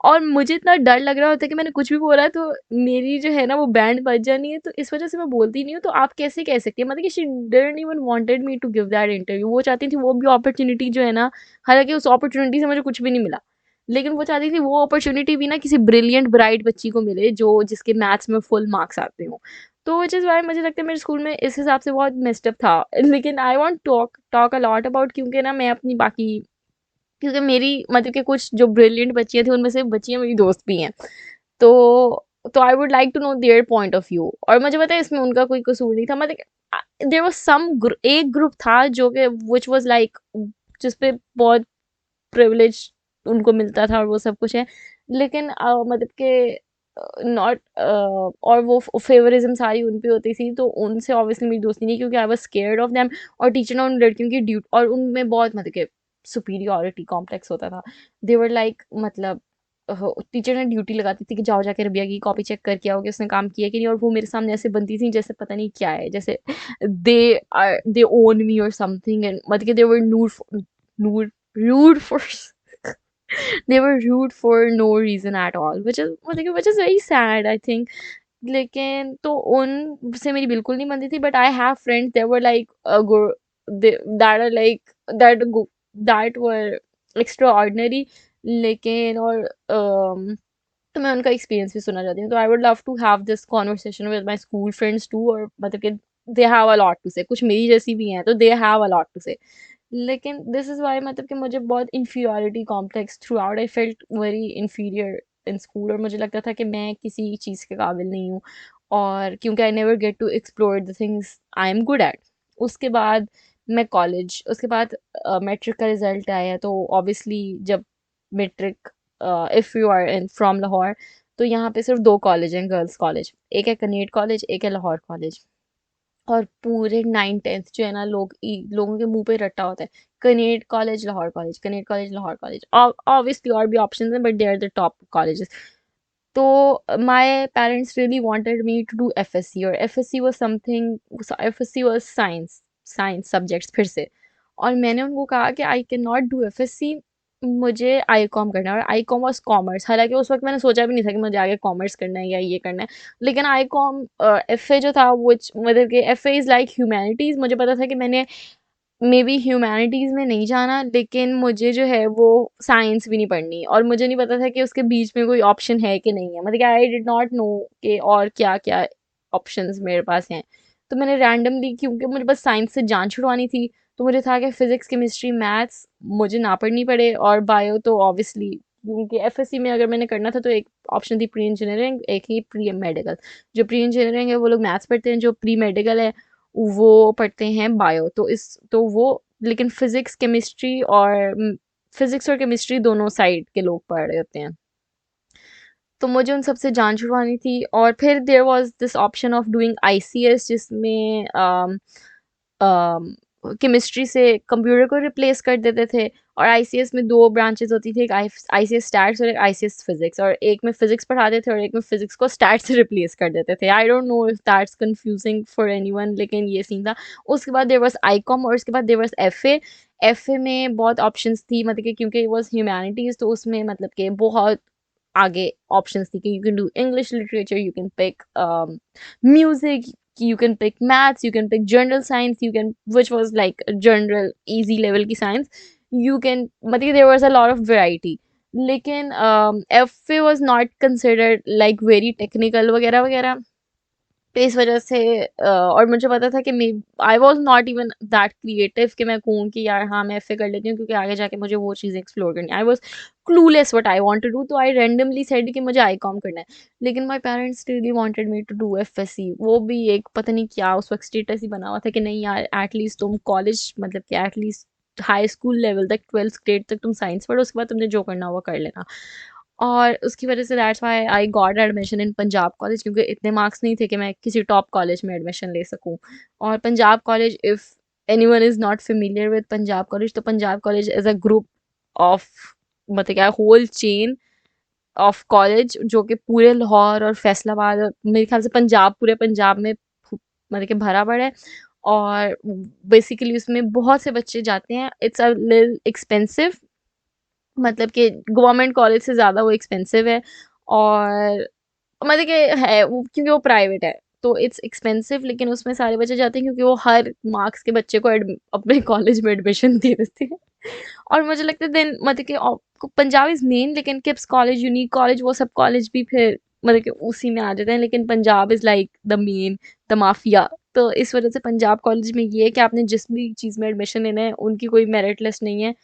और मुझे इतना डर लग रहा होता है कि मैंने कुछ भी बोला है तो मेरी जो है ना वो बैंड बज जानी है, तो इस वजह से मैं बोलती नहीं हूँ। तो आप कैसे कह सकती हैं, मतलब कि she didn't even wanted me to give that interview. वो चाहती थी वो भी अपॉर्चुनिटी जो है ना, हालांकि उस अपॉर्चुनिटी से मुझे कुछ भी नहीं मिला, लेकिन वो चाहती थी वो अपॉर्चुनिटी भी ना किसी ब्रिलियंट ब्राइट बच्ची को मिले जो जिसके मैथ्स में फुल मार्क्स आते हों। तो विच इज़ वाई मुझे लगता है मेरे स्कूल में इस हिसाब से बहुत मिस्ड अप था। लेकिन I want talk a lot about, क्योंकि ना मैं अपनी बाकी, क्योंकि मेरी मतलब कि कुछ जो ब्रिलियंट बच्चियाँ थी उनमें से बच्चियाँ मेरी दोस्त भी हैं। तो I would like to know their point of view. और मुझे पता है इसमें उनका कोई कसूर नहीं था, मतलब देयर वाज एक ग्रुप था जो कि व्हिच वाज लाइक जिस पे बहुत प्रिविलेज उनको मिलता था और वो सब कुछ है, लेकिन मतलब कि नॉट और वो फेवरिज्म सारी उन पे होती थी, तो उनसे ऑब्वियसली मेरी दोस्ती नहीं, क्योंकि I was scared of them. और टीचर ने उन लड़कियों की ड्यूटी, और उनमें बहुत मतलब कि सुपीरियॉरिटी कॉम्प्लेक्स होता था। दे वर लाइक मतलब टीचर ने ड्यूटी लगाती थी कि जाओ जाके रबिया की कॉपी चेक करके आओ कि उसने काम किया कि नहीं, और वो मेरे सामने ऐसे बनती थी जैसे पता नहीं क्या है, जैसे दे ओन मी और समथिंग, एंड मतलब कि they were nude rude for they were rude for no reason at all, which is very sad, I think. लेकिन तो उनसे मेरी बिल्कुल नहीं बनती थी, but I have friends that were like that are like that that were extraordinary, लेकिन और तो मैं उनका एक्सपीरियंस भी सुनना चाहती हूँ। तो I would love to have this conversation with my school friends too, और मतलब कि they have a lot to say, कुछ मेरी जैसी भी हैं तो they have a lot to say. लेकिन दिस इज़ वाई मतलब कि मुझे बहुत inferiority complex throughout, I felt very inferior in school, और मुझे लगता था कि मैं किसी चीज़ के काबिल नहीं हूँ, और क्योंकि I never get to explore the things I am good at. उसके बाद मैं कॉलेज, उसके बाद मैट्रिक का रिजल्ट आया, तो ऑब्वियसली जब matric, if you are in from Lahore, तो यहाँ पे सिर्फ दो कॉलेज हैं गर्ल्स कॉलेज, एक है कनेट कॉलेज, एक है लाहौर कॉलेज। और पूरे 9th 10th जो है ना, लोगों के मुंह पे रट्टा होता है, Kinnaird college Lahore college, Kinnaird college Lahore college. Obviously और भी ऑप्शन हैं, but they are the top colleges. तो my parents really wanted me to do FSc, और FSc was something, FSc was science, science subjects फिर से। और मैंने उनको कहा कि I can not do FSc, मुझे आई कॉम करना है, और आई कॉम वॉज कॉमर्स। हालांकि उस वक्त मैंने सोचा भी नहीं था कि मुझे आगे कॉमर्स करना है या ये करना है, लेकिन आई कॉम एफ ए जो था वो मतलब कि F A is like humanities, मुझे पता था कि मैंने मे बी ह्यूमैनिटीज़ में नहीं जाना, लेकिन मुझे जो है वो साइंस भी नहीं पढ़नी, और मुझे नहीं पता था कि उसके बीच में कोई ऑप्शन है कि नहीं है, मतलब कि आई डिड नॉट नो कि और क्या क्या ऑप्शंस मेरे पास हैं। तो मैंने रैंडमली, क्योंकि मुझे बस साइंस से जान छुड़वानी थी, तो मुझे था कि फिजिक्स केमिस्ट्री मैथ्स मुझे ना पढ़नी पड़े, और बायो तो ऑब्वियसली, क्योंकि एफएससी में अगर मैंने करना था तो एक ऑप्शन थी प्री इंजीनियरिंग, एक ही प्री मेडिकल। जो प्री इंजीनियरिंग है वो लोग मैथ्स पढ़ते हैं, जो प्री मेडिकल है वो पढ़ते हैं बायो। तो वो, लेकिन फिजिक्स और केमिस्ट्री दोनों साइड के लोग पढ़ रहे होते हैं। तो मुझे उन सब से जान छुड़वानी थी, और फिर there was this option of doing ICS, जिसमें केमिस्ट्री से कंप्यूटर को रिप्लेस कर देते थे। और आईसीएस में दो ब्रांचेस होती थी, एक आईसीएस स्टैट्स और एक आईसीएस फिजिक्स, और एक में फिजिक्स पढ़ाते थे और एक में फिजिक्स को स्टैट्स से रिप्लेस कर देते थे। आई don't know if that's confusing for anyone, लेकिन ये सीन था। उसके बाद देयर वाज आईकॉम, और उसके बाद देयर वाज एफए। एफए में बहुत ऑप्शंस थी, मतलब कि क्योंकि it was ह्यूमैनिटीज, तो उसमें मतलब कि बहुत आगे ऑप्शंस थी कि you can do English literature, you can pick music, you can pick maths, you can pick general science, you can, which was like a general easy level की science, you can, मतलब there was a lot of variety। लेकिन FA was not considered like very technical वगैरह वगैरह, तो इस वजह से और मुझे पता था कि may I was not even that creative कि मैं कहूँ कि यार हाँ मैं एफ ए कर लेती हूँ, क्योंकि आगे जाके मुझे वो चीज़ें एक्सप्लोर करनी है। I was clueless what I want to do, तो आई रेंडमली सेड कि मुझे आई कॉम करना है। लेकिन my parents really wanted me to do F S C, वो भी एक पता नहीं क्या उस वक्त स्टेटस ही बना हुआ था कि नहीं यार एटलीस्ट तुम कॉलेज, मतलब कि एटलीस्ट हाई स्कूल लेवल तक, 12th grade तक तुम साइंस पढ़ो, उसके बाद तुमने जो करना हुआ कर लेना। और उसकी वजह से that's why I got admission in Punjab college, क्योंकि इतने मार्क्स नहीं थे कि मैं किसी टॉप कॉलेज में एडमिशन ले सकूं। और Punjab college, if anyone is not familiar with Punjab college, तो Punjab college is a group of, मतलब क्या, होल चेन ऑफ कॉलेज जो कि पूरे लाहौर और फैसलाबाद और मेरे ख्याल से पंजाब, पूरे पंजाब में मतलब कि भरा पड़ा है। और बेसिकली उसमें बहुत से बच्चे जाते हैं। इट्स अ लिटिल एक्सपेंसिव, मतलब कि गवर्नमेंट कॉलेज से ज़्यादा वो एक्सपेंसिव है, और मतलब कि है वो, क्योंकि वो प्राइवेट है तो इट्स एक्सपेंसिव, लेकिन उसमें सारे बच्चे जाते हैं क्योंकि वो हर मार्क्स के बच्चे को अपने कॉलेज में एडमिशन दे देते हैं। और मुझे लगता है देन मतलब कि पंजाब इज़ मेन, लेकिन किप्स कॉलेज, यूनिक कॉलेज, वो सब कॉलेज भी फिर मतलब कि उसी में आ जाते हैं, लेकिन Punjab is like the main, the mafia. तो इस वजह से पंजाब कॉलेज में ये है कि आपने जिस भी चीज़ में एडमिशन लेना है, उनकी कोई मेरिट लिस्ट नहीं है,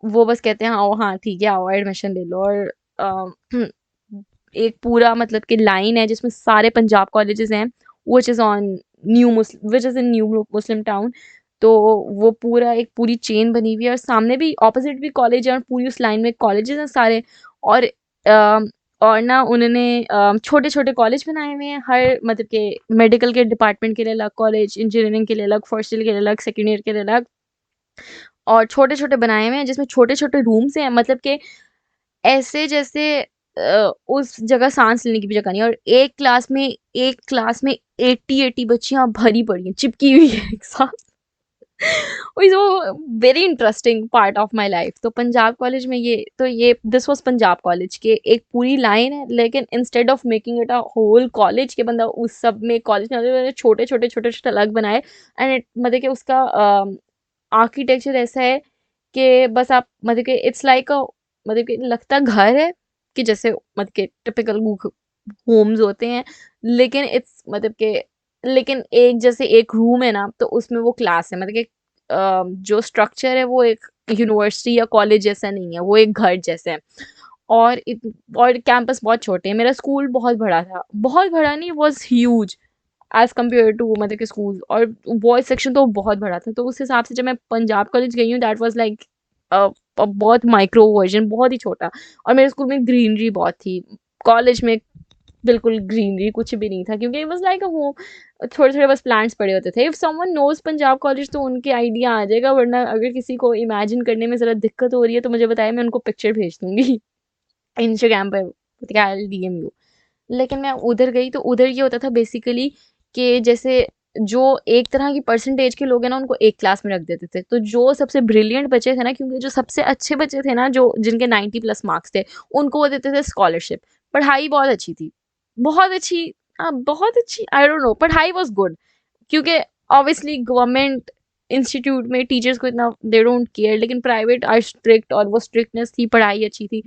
वो बस कहते हैं आओ, हाँ ठीक है आओ एडमिशन ले लो। और एक पूरा मतलब कि लाइन है जिसमें सारे पंजाब कॉलेजेस हैं, which is in new Muslim town. तो वो पूरा एक पूरी चेन बनी हुई है और सामने भी ऑपोजिट भी कॉलेज है और पूरी उस लाइन में कॉलेजेस हैं सारे। और और ना उन्होंने छोटे छोटे कॉलेज बनाए हुए हैं हर मतलब के मेडिकल के डिपार्टमेंट के लिए अलग कॉलेज, इंजीनियरिंग के लिए अलग, फर्स्ट ईयर के लिए अलग, सेकेंड ईयर के लिए अलग, और छोटे छोटे बनाए हुए हैं जिसमें छोटे छोटे रूम्स हैं, मतलब के ऐसे जैसे उस जगह सांस लेने की भी जगह नहीं है। और एक क्लास में 80 बच्चियां भरी पड़ी हैं, चिपकी हुई है एक साथ। वो very interesting part of my life. तो पंजाब कॉलेज में ये दिस वाज पंजाब कॉलेज के एक पूरी लाइन है, लेकिन instead of making it a whole college के बंदा उस सब में कॉलेज में छोटे छोटे छोटे छोटे अलग बनाए। एंड मतलब कि उसका आर्किटेक्चर ऐसा है कि बस आप मतलब कि इट्स लाइक अ मतलब कि लगता घर है कि जैसे मतलब कि टिपिकल होम्स होते हैं, लेकिन इट्स मतलब कि लेकिन एक जैसे एक रूम है ना तो उसमें वो क्लास है, मतलब कि जो स्ट्रक्चर है वो एक यूनिवर्सिटी या कॉलेज जैसा नहीं है, वो एक घर जैसा है। और और कैंपस बहुत छोटे हैं। मेरा स्कूल बहुत बड़ा था, बहुत बड़ा नहीं, was huge as compare to मतलब के स्कूल। और बॉयज सेक्शन तो बहुत बड़ा था, तो उस हिसाब से जब मैं पंजाब कॉलेज गई हूँ दैट वाज लाइक बहुत माइक्रो वर्जन, बहुत ही छोटा। और मेरे स्कूल में ग्रीनरी बहुत थी, कॉलेज में बिल्कुल ग्रीनरी कुछ भी नहीं था, क्योंकि इट वाज लाइक वो थोड़े थोड़े बस प्लांट्स पड़े होते थे। If someone knows Punjab college तो उनके आइडिया आ जाएगा, वरना अगर किसी को इमेजिन करने में ज़रा दिक्कत हो रही है तो मुझे बताया, मैं उनको पिक्चर भेज दूंगी इंस्टाग्राम पे, डीएम यू। लेकिन मैं उधर गई तो उधर ये होता था बेसिकली कि जैसे जो एक तरह की परसेंटेज के लोग हैं ना उनको एक क्लास में रख देते थे। तो जो सबसे ब्रिलियंट बच्चे थे ना, क्योंकि जो सबसे अच्छे बच्चे थे ना, जो जिनके 90+ मार्क्स थे, उनको वो देते थे स्कॉलरशिप। पढ़ाई बहुत अच्छी थी, बहुत अच्छी, बहुत अच्छी, आई डोंट नो, पढ़ाई वॉज गुड। क्योंकि ऑब्वियसली गवर्नमेंट इंस्टीट्यूट में टीचर्स को इतना दे डोंट केयर, लेकिन प्राइवेट आर स्ट्रिक्ट, और वो स्ट्रिक्टनेस थी, पढ़ाई अच्छी थी।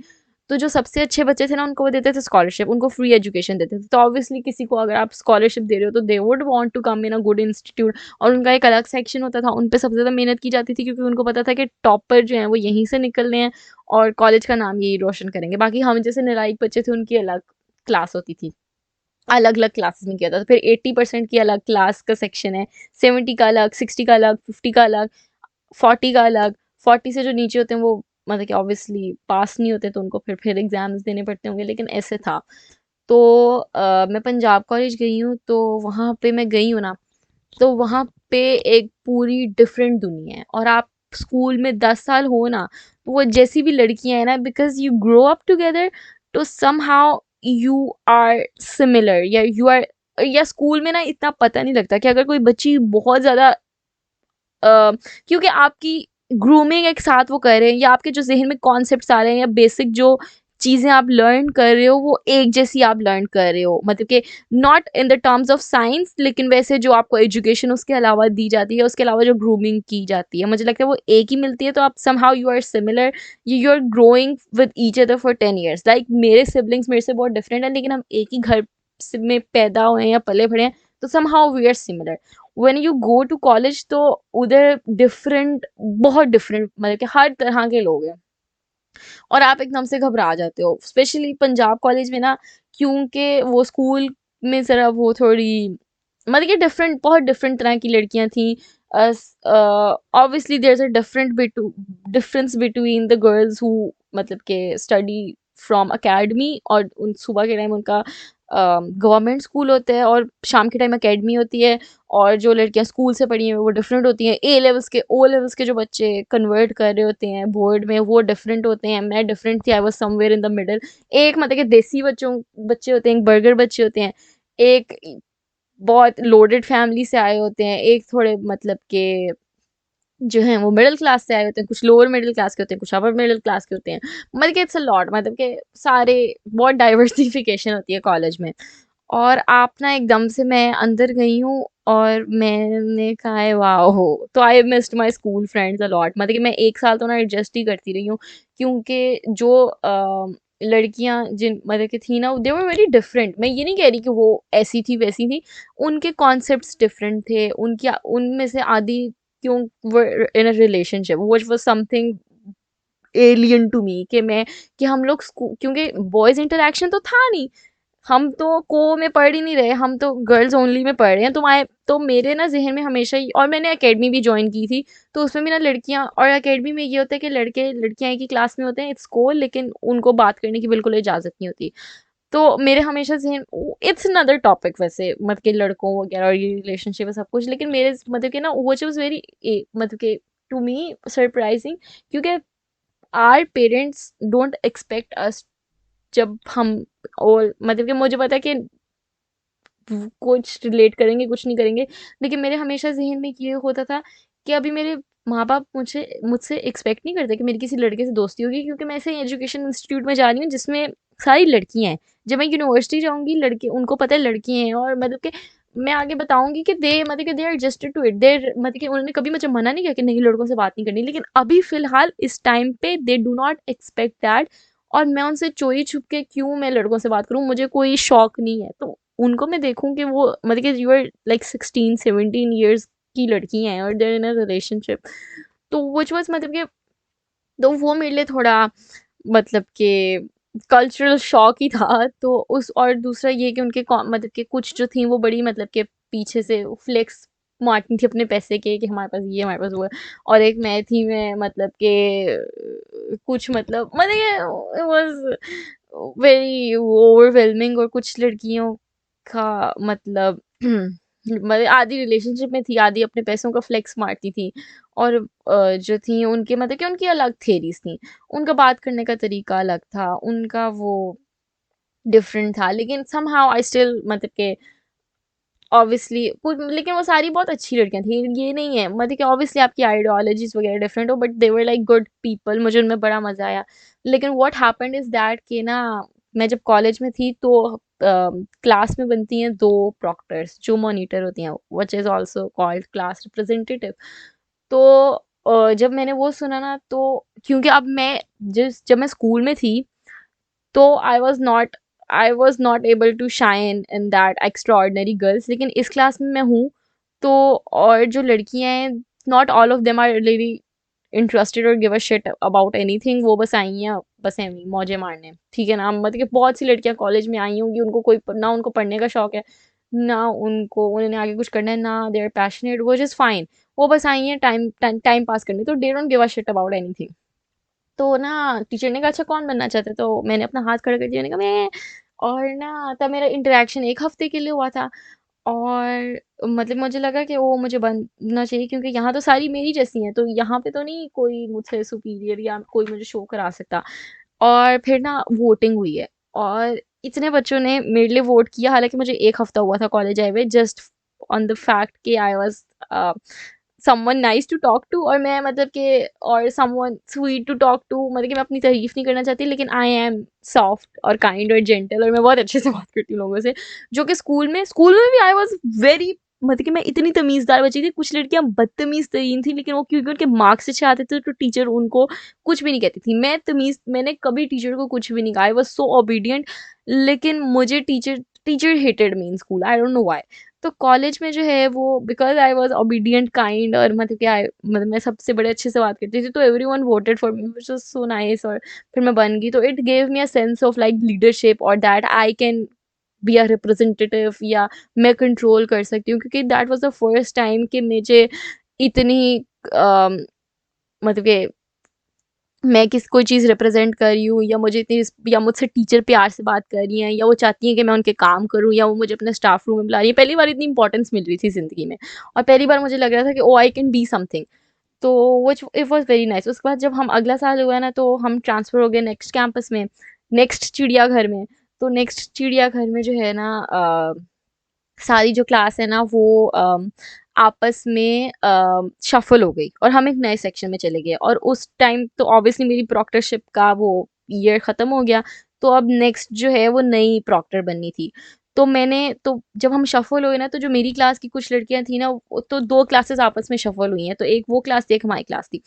तो जो सबसे अच्छे बच्चे थे ना उनको वो देते थे स्कॉलरशिप, उनको फ्री एजुकेशन देते थे। तो ऑब्वियसली किसी को अगर आप स्कॉलरशिप दे रहे हो तो they would want to come in a good institute. और उनका एक अलग सेक्शन होता था, उन पे सबसे ज़्यादा मेहनत की जाती थी, क्योंकि उनको पता था कि टॉपर जो हैं वो यहीं से निकलने हैं और कॉलेज का नाम यही रोशन करेंगे। बाकी हम जैसे नालायक बच्चे थे उनकी अलग क्लास होती थी, अलग अलग क्लासेस में किया था। तो फिर 80% की अलग क्लास का सेक्शन है, 70 का अलग, 60 का अलग, 50 का अलग, 40 का अलग। 40 से जो नीचे होते हैं वो मतलब कि ऑब्वियसली पास नहीं होते, तो उनको फिर एग्जाम्स देने पड़ते होंगे, लेकिन ऐसे था। तो मैं पंजाब कॉलेज गई हूँ, तो वहाँ पे मैं गई हूँ ना, तो वहाँ पे एक पूरी डिफरेंट दुनिया है। और आप स्कूल में 10 साल हो ना, तो वो जैसी भी लड़कियां हैं ना, because you grow up together, तो समहाउ यू आर सिमिलर, या यू आर, या स्कूल में ना इतना पता नहीं लगता कि अगर कोई बच्ची बहुत ज्यादा क्योंकि आपकी ग्रूमिंग एक साथ वो कर रहे हैं, या आपके जो ज़हन में कॉन्सेप्ट्स आ रहे हैं, या बेसिक जो चीज़ें आप लर्न कर रहे हो वो एक जैसी आप लर्न कर रहे हो, मतलब कि not in the terms of science, लेकिन वैसे जो आपको एजुकेशन उसके अलावा दी जाती है, उसके अलावा जो ग्रूमिंग की जाती है, मुझे लगता है वो एक ही मिलती है। तो आप somehow you are similar, you are growing with each other for 10 years। Like मेरे सिबलिंग्स मेरे से बहुत डिफरेंट है, लेकिन हम एक ही घर में पैदा हुए हैं या पले बड़े हैं, तो somehow we are similar. When you go to college तो उधर डिफरेंट, बहुत डिफरेंट, मतलब कि हर तरह के लोग हैं, और आप एकदम से घबरा जाते हो, स्पेशली पंजाब कॉलेज में ना, क्योंकि वो स्कूल में ज़रा वो थोड़ी मतलब कि डिफरेंट, बहुत डिफरेंट तरह की लड़कियां थी। Obviously there is a difference between the girls who मतलब के स्टडी फ्रॉम अकेडमी, और उन सुबह के टाइम उनका गवर्नमेंट स्कूल होता है और शाम के टाइम अकेडमी होती है। और जो लड़कियां स्कूल से पढ़ी हैं वो डिफरेंट होती हैं। ए लेवल्स के, ओ लेवल्स के जो बच्चे कन्वर्ट कर रहे होते हैं बोर्ड में, वो डिफरेंट होते हैं। मैं डिफरेंट थी, I was somewhere in the middle. एक मतलब कि देसी बच्चे होते हैं, एक बर्गर बच्चे होते हैं, एक बहुत लोडेड फैमिली से आए होते हैं, एक थोड़े मतलब के जो हैं वो मिडिल क्लास से आए होते हैं, कुछ लोअर मिडिल क्लास के होते हैं, कुछ अपर मिडिल क्लास के होते हैं। मतलब कि इट्स अ लॉट, मतलब कि सारे बहुत डाइवर्सिफिकेशन होती है कॉलेज में। और आप ना एकदम से मैं अंदर गई हूँ और मैंने कहा है वाह हो, तो I missed my school friends a lot. मतलब कि मैं एक साल तो ना एडजस्ट ही करती रही हूँ, क्योंकि जो लड़कियां जिन मतलब की थी ना, दे वर वेरी डिफरेंट। मैं ये नहीं कह रही कि वो ऐसी थी वैसी थी, उनके कॉन्सेप्ट्स डिफरेंट थे, उनकी उनमें से आधी क्यों were in a relationship which was something alien to me, कि मैं कि हम लोग क्योंकि बॉयज इंटरेक्शन तो था नहीं, हम तो को में पढ़ ही नहीं रहे, हम तो गर्ल्स ओनली में पढ़ रहे हैं। तो मेरे ना जहन में हमेशा ही, और मैंने एकेडमी भी ज्वाइन की थी, तो उसमें भी ना लड़कियां, और एकेडमी में ये होता है कि लड़के लड़कियां एक ही क्लास में होते हैं, इट्स कोल, लेकिन उनको बात करने की बिल्कुल इजाजत नहीं होती। तो मेरे हमेशा जहन, इट्स अनदर टॉपिक वैसे, मतलब कि लड़कों वगैरह और ये रिलेशनशिप है सब कुछ, लेकिन मेरे मतलब कि ना वो चीज़ वेरी, मतलब कि टू मी सरप्राइजिंग, क्योंकि our parents don't expect us, जब हम, और मतलब कि मुझे पता है कि कुछ रिलेट करेंगे कुछ नहीं करेंगे, लेकिन मेरे हमेशा ज़हन में ये होता था कि अभी मेरे माँ-बाप मुझे मुझसे एक्सपेक्ट नहीं करते कि मेरी किसी लड़के से दोस्ती होगी, क्योंकि मैं ऐसे एजुकेशन इंस्टीट्यूट में जा रही हूँ जिसमें सारी लड़कियाँ हैं। जब मैं यूनिवर्सिटी जाऊँगी, लड़के उनको पता है लड़कियाँ हैं, और मतलब कि मैं आगे बताऊँगी कि they are adjusted to it, मतलब कि उन्होंने कभी मुझे मना नहीं किया कि नहीं लड़कों से बात नहीं करनी। लेकिन अभी फ़िलहाल इस टाइम पे they do not expect that, और मैं उनसे चोरी छुप के क्यों मैं लड़कों से बात करूँ, मुझे कोई शौक नहीं है। तो उनको मैं देखूँ कि वो मतलब कि यू आर लाइक 16-17 ईयर्स की लड़की हैं और देयर इन अ रिलेशनशिप, तो व्हिच वाज़ मतलब कि, तो वो मेरे लिए थोड़ा मतलब कि कल्चरल शॉक ही था। तो उस, और दूसरा ये कि उनके मतलब कि कुछ जो थी वो बड़ी मतलब कि पीछे से फ्लेक्स मारती थी अपने पैसे के कि हमारे पास ये हमारे पास वो है। और एक मैं थी, मैं मतलब कि कुछ मतलब इट वाज वेरी ओवरवेलमिंग, और कुछ लड़कियों का मतलब मतलब आधी रिलेशनशिप में थी, आधी अपने पैसों का फ्लेक्स मारती थी। और जो थी उनके मतलब कि उनकी अलग थेरीज थी, उनका बात करने का तरीका अलग था, उनका वो डिफरेंट था, लेकिन समहाउ आई स्टिल मतलब कि ऑब्वियसली कुछ, लेकिन वो सारी बहुत अच्छी लड़कियां थी, ये नहीं है मतलब कि ऑब्वियसली आपकी आइडियोलॉजीज वगैरह डिफरेंट हो, but they were like good people, मुझे उनमें बड़ा मजा आया। लेकिन व्हाट हैपेंड इज दैट कि ना, मैं जब कॉलेज में थी तो क्लास में बनती हैं दो प्रॉक्टर्स जो मॉनिटर होती हैं, which is also called class representative. तो जब मैंने वो सुना ना, तो क्योंकि अब मैं जब मैं स्कूल में थी, तो I was not able to shine in that extraordinary girls, लेकिन इस क्लास में मैं हूँ। तो और जो लड़कियां हैं, not all of them are really interested और give a shit about anything, वो बस आई हैं बस एवी मौजे मारने, ठीक है ना। मतलब कि बहुत सी लड़कियां कॉलेज में आई होंगी, उनको कोई ना उनको पढ़ने का शौक है, ना उनको उन्हें आगे कुछ करना है, ना दे आर पैशनेट, वो जस्ट फाइन, वो बस आई हैं टाइम टाइम पास करने, तो they don't give a shit about anything. तो ना टीचर ने कहा अच्छा कौन बनना चाहता है, तो मैंने अपना हाथ खड़ा कर दिया, मैंने कहा मैं। और ना तब मेरा इंटरेक्शन 1 हफ्ते के लिए हुआ था, और मतलब मुझे लगा कि वो मुझे बनना चाहिए, क्योंकि यहाँ तो सारी मेरी जैसी हैं, तो यहाँ पे तो नहीं कोई मुझसे सुपीरियर या कोई मुझे शो करा सकता। और फिर ना वोटिंग हुई है, और इतने बच्चों ने मेरे लिए वोट किया, हालांकि मुझे 1 हफ्ता हुआ था कॉलेज आए हुए, जस्ट ऑन द फैक्ट कि I was someone nice to talk to, और मैं मतलब कि, और someone sweet to talk to, मतलब कि मैं अपनी तारीफ नहीं करना चाहती, लेकिन आई एम सॉफ्ट और काइंड और जेंटल, और मैं बहुत अच्छे से बात करती हूँ लोगों से। जो कि स्कूल में भी आई वाज वेरी, मतलब कि मैं इतनी तमीज़दार बच्ची थी। कुछ लड़कियां बदतमीज तरीन थी, लेकिन वो क्योंकि उनके मार्क्स अच्छे आते थे तो टीचर उनको कुछ भी नहीं कहती थी। मैंने कभी टीचर को कुछ भी नहीं कहा, आई वाज सो ओबीडियंट। लेकिन मुझे teacher teacher hated me in school, I don't know why. तो कॉलेज में जो है वो, because I was obedient kind, और मतलब कि मतलब मैं सबसे बड़े अच्छे से बात करती थी, तो everyone voted for me, which was so nice. और फिर मैं बन गई, तो it gave me a sense of like leadership, और that I can be a representative, या मैं कंट्रोल कर सकती हूँ, क्योंकि that was the first time कि मुझे इतनी अम, मतलब कि मैं किस कोई चीज़ रिप्रेजेंट कर रही हूँ, या मुझे इतनी, या मुझसे टीचर प्यार से बात कर रही हैं, या वो चाहती हैं कि मैं उनके काम करूँ, या वो मुझे अपने स्टाफ रूम में बुला रही है। पहली बार इतनी इंपॉर्टेंस मिल रही थी ज़िंदगी में, और पहली बार मुझे लग रहा था कि ओ आई कैन बी समथिंग। तो वो इट वाज वेरी नाइस। उसके बाद जब हम अगला साल हुआ ना, तो हम ट्रांसफ़र हो गए नेक्स्ट कैंपस में, नेक्स्ट चिड़ियाघर में। तो नेक्स्ट चिड़ियाघर में जो है ना, सारी जो क्लास है ना वो आपस में शफल हो गई, और हम एक नए सेक्शन में चले गए, और उस टाइम तो ऑब्वियसली मेरी प्रॉक्टरशिप का वो ईयर ख़त्म हो गया। तो अब नेक्स्ट जो है वो नई प्रॉक्टर बननी थी। तो जब हम शफल हुए ना, तो जो मेरी क्लास की कुछ लड़कियां थी ना, तो दो क्लासेस आपस में शफल हुई हैं, तो एक वो क्लास थी, एक हमारी क्लास थी।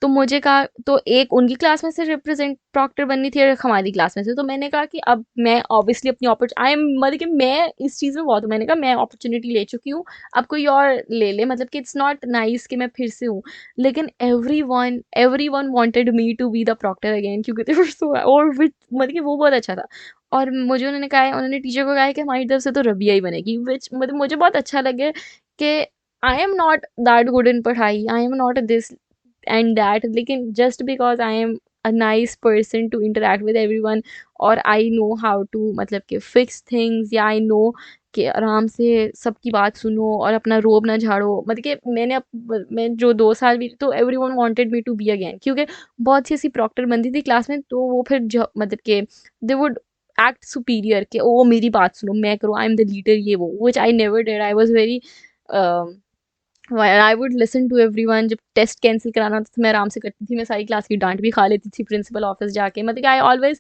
तो मुझे कहा, तो एक उनकी क्लास में से रिप्रेजेंट प्रॉक्टर बननी थी और एक हमारी क्लास में से, तो मैंने कहा कि अब मैं ऑब्वियसली अपनी आई एम, मतलब कि मैं इस चीज़ में बहुत हूँ, मैंने कहा मैं अपॉर्चुनिटी ले चुकी हूँ, अब कोई और ले ले, मतलब कि इट्स नॉट नाइस कि मैं फिर से हूँ। लेकिन everyone wanted me to be the proctor again, क्योंकि they were so, और मतलब कि वो बहुत अच्छा था। और मुझे उन्होंने कहा है, उन्होंने टीचर को कहा है कि हमारी तरफ से तो रबिया ही बनेगी, विच मतलब मुझे बहुत अच्छा लगे कि I am not that good in पढ़ाई, I am not this and that, लेकिन just because I am a nice person to interact with everyone, और आई नो हाउ टू मतलब कि फिक्स थिंग्स, या आई नो कि आराम से सबकी बात सुनो और अपना रोब ना झाड़ो, मतलब कि मैं जो 2 साल भी, तो everyone wanted me to be again, क्योंकि बहुत सी ऐसी प्रॉक्टर बनती थी क्लास में, तो वो फिर मतलब कि दे वुड एक्ट सुपीरियर कि ओ मेरी बात सुनो, मैं करूँ, आई एम द लीडर, ये वो, which I never did. I was very, I would listen to everyone. जब टेस्ट कैंसिल कराना होता था, मैं आराम से करती थी, मैं सारी क्लास की डांट भी खा लेती थी प्रिंसिपल ऑफिस जाके, मतलब कि आई ऑलवेज,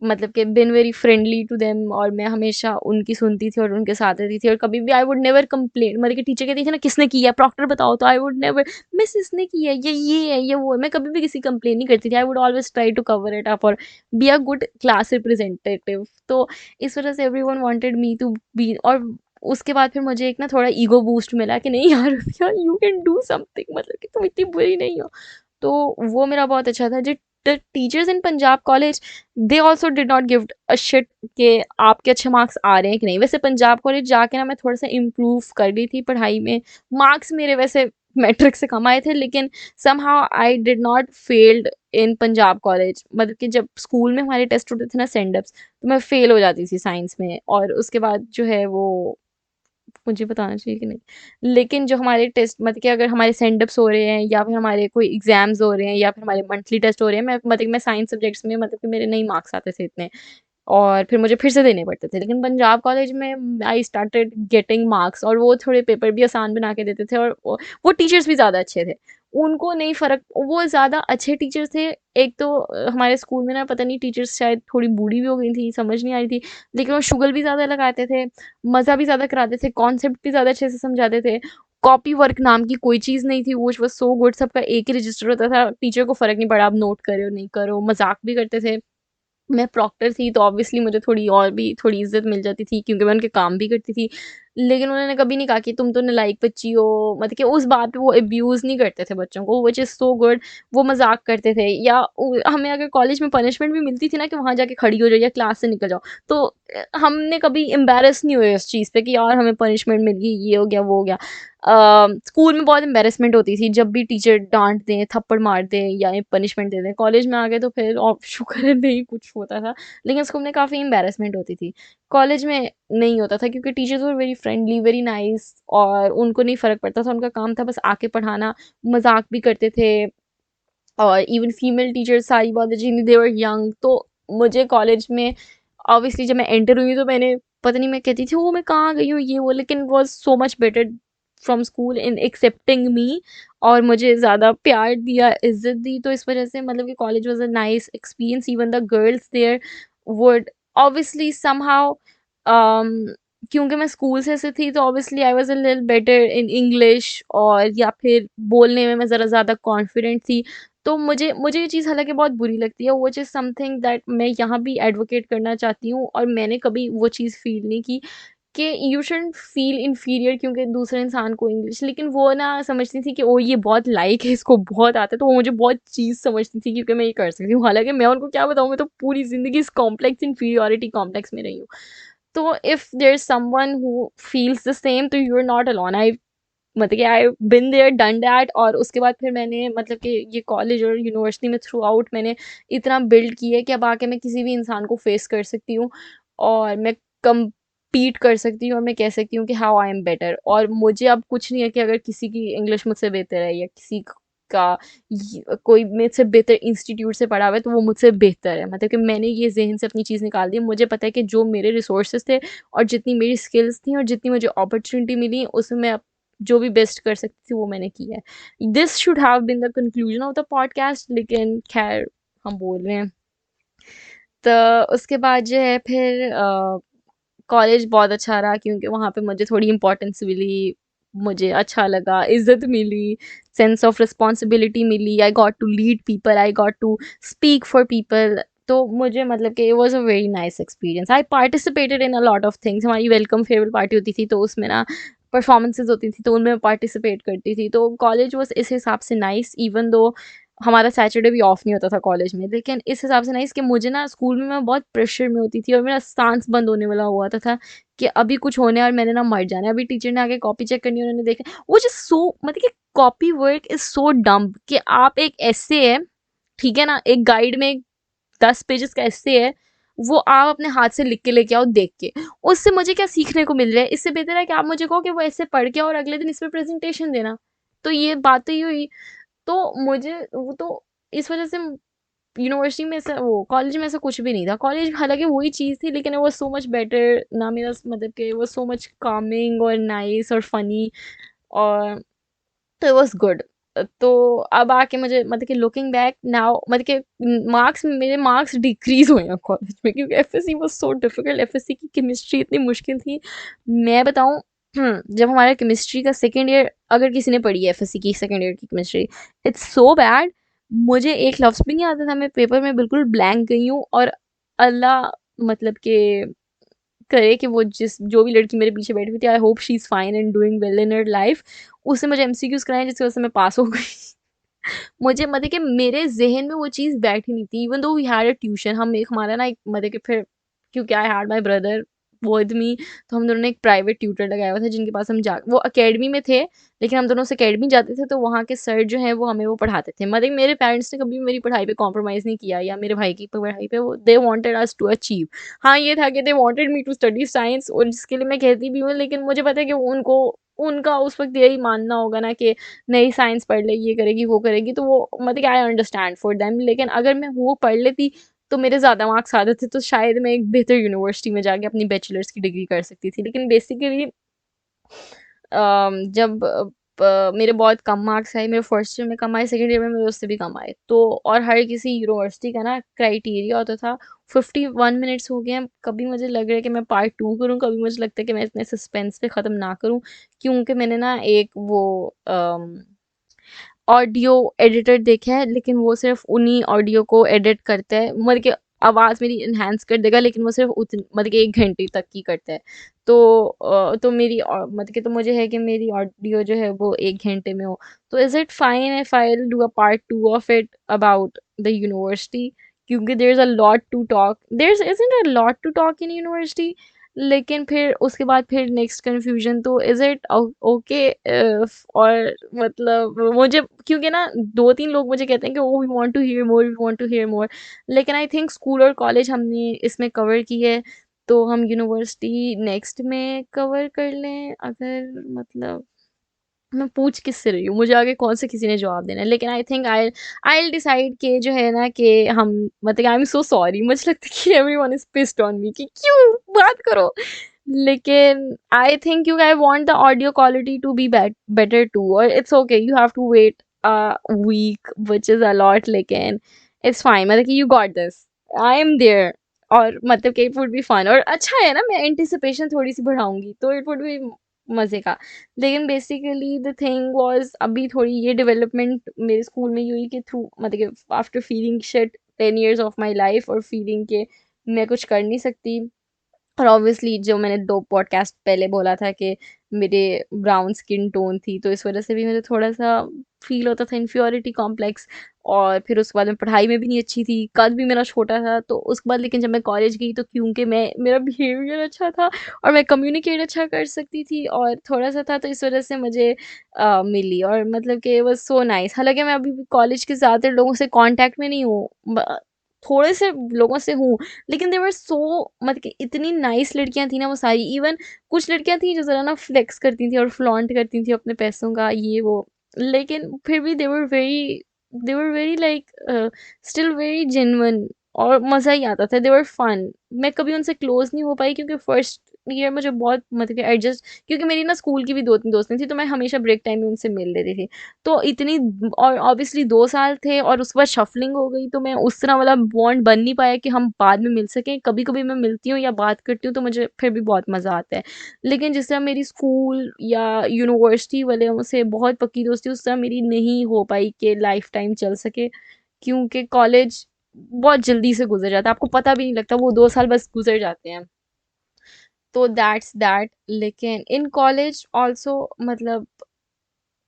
मतलब कि been very friendly to them, और मैं हमेशा उनकी सुनती थी और उनके साथ रहती थी, और कभी भी आई वुड नेवर कंप्लेन, मतलब कि टीचर कहती थी ना किसने किया है प्रॉक्टर बताओ, तो आई वुड नेवर, मिस इसने किया है, ये है, ये वो है, मैं कभी भी किसी कंप्लेन नहीं करती थी। I would always try to cover it up और be a good class representative. तो इस वजह से everyone wanted me to be, और उसके बाद फिर मुझे एक ना थोड़ा ईगो बूस्ट मिला कि नहीं यार, यार यू कैन डू समथिंग, मतलब कि तुम इतनी बुरी नहीं हो। तो वो मेरा बहुत अच्छा था। जो the teachers in Punjab college, they also did not give a shit कि आपके अच्छे मार्क्स आ रहे हैं कि नहीं। वैसे पंजाब कॉलेज जाके ना मैं थोड़ा सा इम्प्रूव कर गई थी पढ़ाई में, मार्क्स मेरे वैसे मैट्रिक से कम आए थे, लेकिन somehow I did not failed in Punjab college. मतलब कि जब स्कूल में हमारे टेस्ट होते थे ना सेंडप्स, तो मैं फेल हो जाती थी साइंस में, और उसके बाद जो है वो मुझे बताना चाहिए कि नहीं, लेकिन जो हमारे टेस्ट, मतलब कि अगर हमारे सेंडप्स हो रहे हैं या फिर हमारे कोई एग्जाम्स हो रहे हैं या फिर हमारे मंथली टेस्ट हो रहे हैं, मैं मतलब मैं साइंस सब्जेक्ट्स में, मतलब कि मेरे नहीं मार्क्स आते थे इतने, और फिर मुझे फिर से देने पड़ते थे। लेकिन पंजाब कॉलेज में आई स्टार्टेड गेटिंग मार्क्स, और वो थोड़े पेपर भी आसान बना के देते थे, और वो टीचर्स भी ज़्यादा अच्छे थे। उनको नहीं फ़र्क, वो ज़्यादा अच्छे टीचर्स थे। एक तो हमारे स्कूल में ना पता नहीं टीचर्स शायद थोड़ी बूढ़ी भी हो गई थी, समझ नहीं आ रही थी, लेकिन वो शुगल भी ज़्यादा लगाते थे, मज़ा भी ज़्यादा कराते थे, कॉन्सेप्ट भी ज़्यादा अच्छे से समझाते थे। कॉपी वर्क नाम की कोई चीज़ नहीं थी, वो वाज़ सो गुड। सबका एक ही रजिस्टर होता था, टीचर को फ़र्क नहीं पड़ा आप नोट करो नहीं करो, मज़ाक भी करते थे। मैं प्रॉक्टर थी तो ऑब्वियसली मुझे थोड़ी और भी थोड़ी इज़्ज़त मिल जाती थी, क्योंकि मैं उनके काम भी करती थी। लेकिन उन्होंने कभी नहीं कहा कि तुम तो नालायक बच्ची हो, मतलब कि उस बात पे वो अब्यूज़ नहीं करते थे बच्चों को, व्हिच इज़ सो गुड। वो मज़ाक करते थे, या हमें अगर कॉलेज में पनिशमेंट भी मिलती थी ना कि वहाँ जाके खड़ी हो जाओ या क्लास से निकल जाओ, तो हमने कभी एम्बैरेस नहीं हुए इस चीज़ पे कि यार हमें पनिशमेंट मिल गई, ये हो गया, वो हो गया। स्कूल में बहुत एम्बैरेसमेंट होती थी जब भी टीचर डाँट दें, थप्पड़ मार दें या पनिशमेंट दे दें। कॉलेज में आ गए तो फिर शुक्र है नहीं कुछ होता था, लेकिन स्कूल में काफ़ी एम्बैरेसमेंट होती थी। कॉलेज में नहीं होता था, क्योंकि teachers were very friendly, very nice, और उनको नहीं फ़र्क पड़ता था, उनका काम था बस आके पढ़ाना, मज़ाक भी करते थे। और इवन फीमेल टीचर्स सारी बहुत अच्छी थी, दे वर यंग। तो मुझे कॉलेज में ऑब्वियसली जब मैं एंटर हुई तो मैंने, पता नहीं मैं कहती थी वो मैं कहाँ गई हूँ ये वो, लेकिन was so much better from school in accepting me, और मुझे ज़्यादा प्यार दिया, इज्जत दी। तो इस वजह से मतलब कि college was a nice experience. Even the girls there would obviously somehow, क्योंकि मैं स्कूल से ऐसे थी, तो obviously I was a little better in English, और या फिर बोलने में मैं ज़रा ज़्यादा कॉन्फिडेंट थी। तो मुझे ये चीज़ हालाँकि बहुत बुरी लगती है, व्हिच इज़ समथिंग दैट मैं यहाँ भी एडवोकेट करना चाहती हूँ, और मैंने कभी वो चीज़ फ़ील नहीं की कि यू शुडन्ट फ़ील इन्फीरियर क्योंकि दूसरे इंसान को इंग्लिश, लेकिन वो ना समझती थी कि ओह! ये बहुत लायक है, इसको बहुत आता है, तो वो मुझे बहुत चीज़ समझती थी क्योंकि मैं ये कर सकती हूँ। हालाँकि मैं उनको क्या बताऊँ, मैं तो पूरी ज़िंदगी इस कॉम्प्लेक्स इन्फीरियॉरिटी कॉम्प्लेक्स में रही हूँ। तो if there is someone who feels the same, तो you are not alone. I मतलब कि I been there done that. और उसके बाद फिर मैंने मतलब कि ये कॉलेज और यूनिवर्सिटी में थ्रू आउट मैंने इतना बिल्ड किया है कि अब आके मैं किसी भी इंसान को फेस कर सकती हूँ, और मैं compete कर सकती हूँ, और मैं कह सकती हूँ कि हाउ आई एम बेटर। और मुझे अब कुछ नहीं है कि अगर किसी की इंग्लिश मुझसे बेहतर है, या किसी का कोई मुझसे बेहतर इंस्टीट्यूट से पढ़ा हुआ है तो वो मुझसे बेहतर है। मतलब कि मैंने ये ज़हन से अपनी चीज़ निकाल दी। मुझे पता है कि जो मेरे रिसोर्सेज थे और जितनी मेरी स्किल्स थी और जितनी मुझे अपॉर्चुनिटी मिली, उसमें मैं जो भी बेस्ट कर सकती थी वो मैंने किया है। This should have been the conclusion of the podcast, लेकिन खैर हम बोल रहे हैं। तो उसके बाद जो है फिर कॉलेज बहुत अच्छा रहा, क्योंकि वहाँ पे मुझे थोड़ी इम्पोर्टेंस मिली। मुझे अच्छा लगा, इज्जत मिली, सेंस ऑफ रिस्पॉन्सिबिलिटी मिली, I got to lead people, I got to speak for people. तो मुझे मतलब कि it was a very nice experience. I participated in a lot of things. हमारी वेलकम फेयरवेल पार्टी होती थी तो उसमें ना परफॉर्मेंसेज होती थी तो उनमें पार्टिसिपेट करती थी। तो कॉलेज वॉज इस हिसाब से नाइस, इवन दो हमारा सैटरडे भी ऑफ नहीं होता था कॉलेज में, लेकिन इस हिसाब से नाइस कि मुझे ना स्कूल में मैं बहुत प्रेशर में होती थी और मेरा सांस बंद होने वाला हुआ था कि अभी कुछ होने और मैंने ना मर जाना है। अभी टीचर ने आके कॉपी चेक करनी, उन्होंने देखा वो जो सो मतलब कि copy work is so dumb कि आप एक ऐसे है, ठीक है ना, एक गाइड में 10 पेजेस का ऐसे है, वो आप अपने हाथ से लिख के लेके आओ देख के। उससे मुझे क्या सीखने को मिल रहा है? इससे बेहतर है कि आप मुझे कहो कि वो ऐसे पढ़ के आओ और अगले दिन इस पे प्रेजेंटेशन देना। तो ये बात तो ही हुई। तो मुझे वो तो इस वजह से यूनिवर्सिटी में ऐसा, वो कॉलेज में ऐसा कुछ भी नहीं था। कॉलेज हालांकि वही चीज़ थी लेकिन वो सो मच बेटर ना, मेरा मतलब कि वो सो मच कामिंग और नाइस और फनी, और तो इट वाज गुड। तो अब आके मुझे मतलब कि लुकिंग बैक नाउ मतलब कि मार्क्स, मेरे मार्क्स डिक्रीज हुए हैं कॉलेज में क्योंकि FSc was so difficult. FSc की केमिस्ट्री इतनी मुश्किल थी, मैं बताऊं। जब हमारा केमिस्ट्री का सेकेंड ईयर, अगर किसी ने पढ़ी है एफएससी की सेकेंड ईयर की केमिस्ट्री, इट्स सो बैड। मुझे एक लफ्ज़ भी नहीं आता था, मैं पेपर में बिल्कुल ब्लैंक गई हूँ। और अल्लाह मतलब कि करे कि वो जिस जो भी लड़की मेरे पीछे बैठी हुई थी, I hope she is fine and doing well in her life, उसने मुझे एमसीक्यूज कराए जिसकी वजह से मैं पास हो गई। मुझे मतलब कि मेरे ज़हन में वो चीज़ बैठी नहीं थी, even though we had a tuition. हम एक हमारा ना एक मतलब कि फिर क्योंकि I had my brother with me, तो हम दोनों ने एक प्राइवेट ट्यूटर लगाया हुआ था जिनके पास हम जा, वो अकेडमी में थे लेकिन हम दोनों उस अकेडमी जाते थे, तो वहाँ के सर जो हैं वो हमें वो पढ़ाते थे। मतलब मेरे पेरेंट्स ने कभी मेरी पढ़ाई पे कॉम्प्रोमाइज़ नहीं किया या मेरे भाई की पढ़ाई पे, वो they wanted us to achieve. हाँ, ये था कि they wanted me to study science, और जिसके लिए मैं कहती भी हूँ, लेकिन मुझे पता है कि उनको उनका उस वक़्त यही मानना होगा ना कि नहीं साइंस पढ़ लेगी, ये करेगी, वो करेगी, तो वो मतलब कि आई अंडरस्टैंड फॉर देम। लेकिन अगर मैं वो पढ़ लेती तो मेरे ज़्यादा मार्क्स आते थे, तो शायद मैं एक बेहतर यूनिवर्सिटी में जाके अपनी बैचलर्स की डिग्री कर सकती थी। लेकिन बेसिकली जब मेरे बहुत कम मार्क्स आए, मेरे फर्स्ट ईयर में कम आए, सेकंड ईयर में मेरे उससे भी कम आए। तो और हर किसी यूनिवर्सिटी का ना क्राइटेरिया होता था। 51 मिनट्स हो गए हैं, कभी मुझे लग रहा है कि मैं पार्ट टू करूँ, कभी मुझे लगता है कि मैं इतने सस्पेंस पे ख़त्म ना करूँ, क्योंकि मैंने ना एक वो ऑडियो एडिटर देखा है, लेकिन वो सिर्फ उन्हीं ऑडियो को एडिट करता है, मतलब कि आवाज़ मेरी इन्हांस कर देगा, लेकिन वो सिर्फ उतनी मतलब कि 1 घंटे तक की करता है। तो तो मेरी मतलब कि तो मुझे है कि मेरी ऑडियो जो है वो 1 घंटे में हो। तो is it fine if I will do a part two of it about the university, क्योंकि there is a lot to talk, there isn't a lot to talk in university. लेकिन फिर उसके बाद फिर नेक्स्ट कन्फ्यूजन, तो is it okay? और मतलब मुझे क्योंकि ना 2-3 लोग मुझे कहते हैं कि oh we want to hear more, we want to hear more, लेकिन आई थिंक स्कूल और कॉलेज हमने इसमें कवर की है, तो हम यूनिवर्सिटी नेक्स्ट में कवर कर लें। अगर मतलब मैं पूछ किससे रही हूँ, मुझे आगे कौन से किसी ने जवाब देना है, लेकिन I think I will decide कि जो है ना कि हम मतलब आई एम सो सॉरी, मुझे लगता है कि everyone is pissed on me कि क्यों बात करो। लेकिन I think you I want the audio quality to be better too, और it's okay, you have to wait a week which is a lot, लेकिन इट्स फाइन, मतलब कि you got this, I am there. और मतलब कि it would be fun, और अच्छा है ना, मैं एंटिसिपेशन थोड़ी सी बढ़ाऊंगी तो इट वुड बी मजे का। लेकिन बेसिकली द थिंग वाज, अभी थोड़ी ये डेवलपमेंट मेरे स्कूल में ये हुई कि थ्रू मतलब कि after feeling shit 10 years of my life, और फीलिंग के मैं कुछ कर नहीं सकती, और ऑब्वियसली जो मैंने 2 पॉडकास्ट पहले बोला था कि मेरे ब्राउन स्किन टोन थी, तो इस वज़ह से भी मुझे थोड़ा-सा फ़ील होता था इन्फीरियॉरिटी कॉम्प्लेक्स। और फिर उसके बाद मैं पढ़ाई में भी नहीं अच्छी थी, कद भी मेरा छोटा था, तो उसके बाद लेकिन जब मैं कॉलेज गई तो क्योंकि मैं मेरा बिहेवियर अच्छा था और मैं कम्युनिकेट अच्छा कर सकती थी और थोड़ा-सा था, तो इस वज़ह से मुझे मिली, और मतलब कि इट वाज़ सो नाइस। हालाँकि मैं अभी भी कॉलेज के ज़्यादातर लोगों से कॉन्टैक्ट में नहीं हूँ, ब थोड़े से लोगों से हूँ, लेकिन दे वर सो मतलब कि इतनी नाइस लड़कियाँ थी ना वो सारी। इवन कुछ लड़कियाँ थी जो ज़रा ना फ्लेक्स करती थी और फ्लॉन्ट करती थी अपने पैसों का, ये वो, लेकिन फिर भी they were very like still very genuine, और मज़ा ही आता था, दे वर फन। मैं कभी उनसे क्लोज नहीं हो पाई क्योंकि फर्स्ट ईयर मुझे बहुत मतलब कि एडजस्ट, क्योंकि मेरी ना स्कूल की भी 2-3 दोस्तें थी, तो मैं हमेशा ब्रेक टाइम में उनसे मिल लेती थी। तो इतनी, और ऑब्वियसली 2 साल थे और उसके बाद शफलिंग हो गई, तो मैं उस तरह वाला बॉन्ड बन नहीं पाया कि हम बाद में मिल सकें। कभी-कभी मैं मिलती हूँ या बात करती हूँ तो मुझे फिर भी बहुत मज़ा आता है। लेकिन जिस तरह मेरी स्कूल या यूनिवर्सिटी वालों से बहुत पक्की दोस्ती उस तरह मेरी नहीं हो पाई कि लाइफ टाइम चल सके, क्योंकि कॉलेज बहुत जल्दी से गुज़र जाता है, आपको पता भी नहीं लगता, वो 2 साल बस गुज़र जाते हैं। तो दैट्स दैट। लेकिन इन कॉलेज ऑल्सो मतलब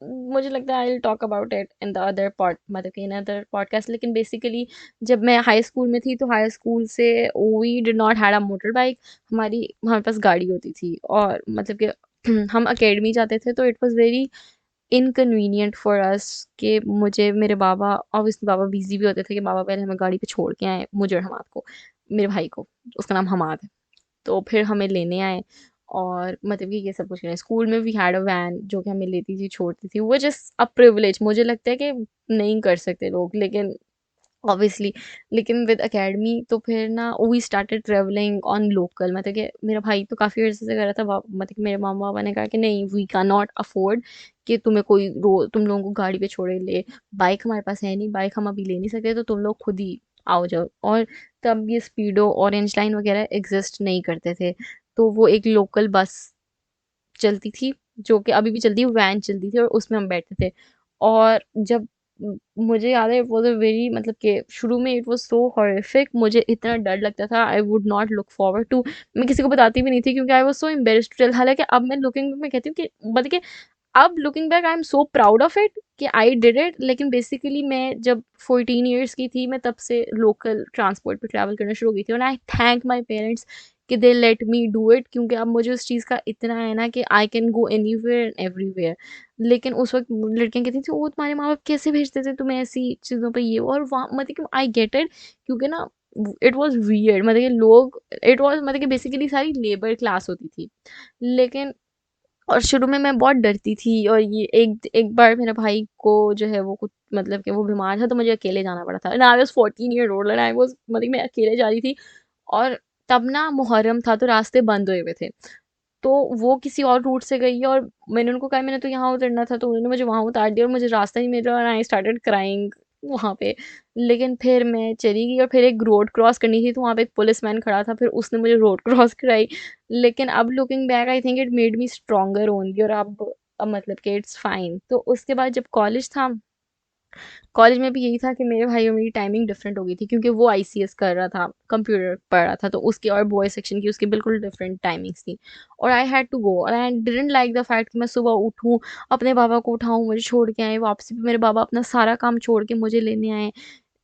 मुझे लगता है I will talk about it in the other pod मतलब कि इन अदर पॉडकास्ट। लेकिन बेसिकली जब मैं हाई स्कूल में थी तो हाई स्कूल से we did not had a motorbike. हमारे पास गाड़ी होती थी, और मतलब कि हम अकेडमी जाते थे तो it was very inconvenient for us कि मुझे मेरे बाबा, ऑब्वियसली बाबा बिजी भी होते थे, कि बाबा पहले हमें गाड़ी पे छोड़ के आए, मुझे और हमाद को, मेरे भाई को, उसका नाम हमाद है। तो फिर हमें लेने आए, और मतलब कि ये सब कुछ करें। स्कूल में वी हैड अ वैन जो कि हमें लेती थी, छोड़ती थी, वो जस्ट अ प्रिविलेज। मुझे लगता है कि नहीं कर सकते लोग, लेकिन ऑब्वियसली, लेकिन विद एकेडमी तो फिर ना we started travelling on local. मतलब कि मेरा भाई तो काफ़ी अर्से से कर रहा था, मतलब कि मेरे मामा पापा ने कहा कि नहीं, वी कैन नॉट अफोर्ड कि तुम्हें कोई रो तुम लोगों को गाड़ी पे छोड़े ले। बाइक हमारे पास है नहीं, बाइक हम अभी ले नहीं सकते, तो तुम लोग खुद ही आओ जाओ। और तब ये स्पीडो, ऑरेंज लाइन वगैरह एग्जिस्ट नहीं करते थे, तो वो एक लोकल बस चलती थी, जो कि अभी भी चलती है, वैन चलती थी, और उसमें हम बैठते थे। और जब मुझे याद है, इट वाज़ अ वेरी मतलब कि शुरू में इट वाज़ सो हॉरिफिक, मुझे इतना डर लगता था, I would not look forward to. मैं किसी को बताती भी नहीं थी, क्योंकि I was so embarrassed to tell. हालाँकि अब मैं लुकिंग मैं कहती हूँ कि मतलब कि अब looking back I am so proud of it कि आई डिड इट। लेकिन बेसिकली मैं जब 14 इयर्स की थी, मैं तब से लोकल ट्रांसपोर्ट पे ट्रैवल करना शुरू हो गई थी, और आई थैंक माय पेरेंट्स कि दे लेट मी डू इट, क्योंकि अब मुझे उस चीज़ का इतना है ना कि I can go anywhere and everywhere. लेकिन उस वक्त लड़कियां कहती थी, वो तुम्हारे माँ बाप कैसे भेजते थे तुम्हें ऐसी चीज़ों पे, ये वो। और वहाँ मतलब कि आई गेट इट, क्योंकि ना इट वॉज वियर्ड, मतलब कि लोग, इट वॉज मतलब कि बेसिकली सारी लेबर क्लास होती थी। लेकिन और शुरू में मैं बहुत डरती थी, और ये एक एक बार मेरे भाई को जो है वो कुछ मतलब कि वो बीमार था, तो मुझे अकेले जाना पड़ा था, and I was 14 year old and I was मतलब कि मैं अकेले जा रही थी। और तब ना मुहर्रम था, तो रास्ते बंद हुए हुए थे, तो वो किसी और रूट से गई है, और मैंने उनको कहा मैंने तो यहाँ उतरना था, तो उन्होंने मुझे वहाँ उतार दिया, और मुझे रास्ता नहीं मिल रहा, और आई स्टार्टेड क्राइंग वहाँ पे। लेकिन फिर मैं चली गई, और फिर एक रोड क्रॉस करनी थी, तो वहाँ पे एक पुलिसमैन खड़ा था, फिर उसने मुझे रोड क्रॉस कराई। लेकिन अब looking back I think it made me stronger only, और अब मतलब कि इट्स फाइन। तो उसके बाद जब कॉलेज था, कॉलेज में भी यही था कि मेरे भाई और मेरी टाइमिंग डिफरेंट हो गई थी, क्योंकि वो आईसीएस कर रहा था, कंप्यूटर पढ़ रहा था, तो उसकी और बॉय सेक्शन की उसकी बिल्कुल डिफरेंट टाइमिंग्स थी। और आई हैड टू गो, और I didn't like the fact कि मैं सुबह उठूँ, अपने बाबा को उठाऊँ, मुझे छोड़ के आए, वापसी पे मेरे बाबा अपना सारा काम छोड़ के मुझे लेने आए।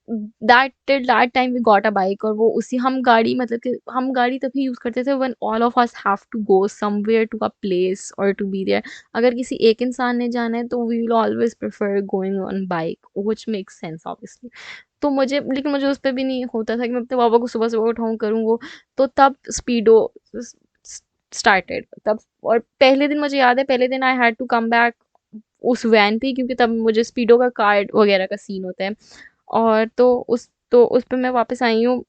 That till that time we got a bike, और वो उसी हम गाड़ी मतलब कि हम गाड़ी तभी यूज़ करते थे when all of us have to go somewhere to a place और टू बी देयर। अगर किसी एक इंसान ने जाना है, तो we will always prefer going on bike, which makes sense obviously. तो मुझे, लेकिन मुझे उस पे भी नहीं होता था कि मैं अपने पापा को सुबह-सुबह उठाऊँ, करूँ वो। तो तब स्पीडो स स स्टार्टेड तब। और पहले दिन मुझे याद है, पहले दिन I had to come back उस वैन पे, क्योंकि तब मुझे स्पीडो का कार्ड वगैरह का सीन होता है। और तो उस पे मैं वापस आई हूँ,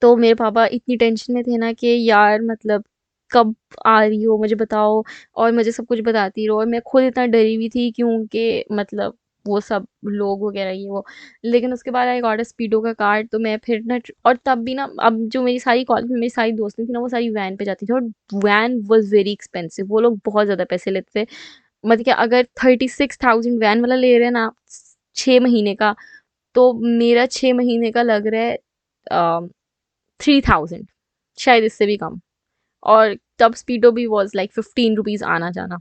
तो मेरे पापा इतनी टेंशन में थे ना कि यार मतलब कब आ रही हो, मुझे बताओ, और मुझे सब कुछ बताती रहो। और मैं खुद इतना डरी हुई थी, क्योंकि मतलब वो सब लोग वगैरह ये वो। लेकिन उसके बाद आई गॉट अ स्पीडो का कार्ड, तो मैं फिर ना, और तब भी ना, अब जो मेरी सारी कॉलेज में मेरी सारी दोस्तें थी ना, वो सारी वैन पे जाती थी, और वैन वॉज वेरी एक्सपेंसिव, वो लोग बहुत ज़्यादा पैसे लेते थे। मतलब कि अगर 36,000 वैन वाला ले रहे हैं ना 6 महीने का, तो मेरा 6 महीने का लग रहा है 3,000, शायद इससे भी कम। और तब स्पीडो भी वॉज लाइक 15 रुपीज़ आना जाना।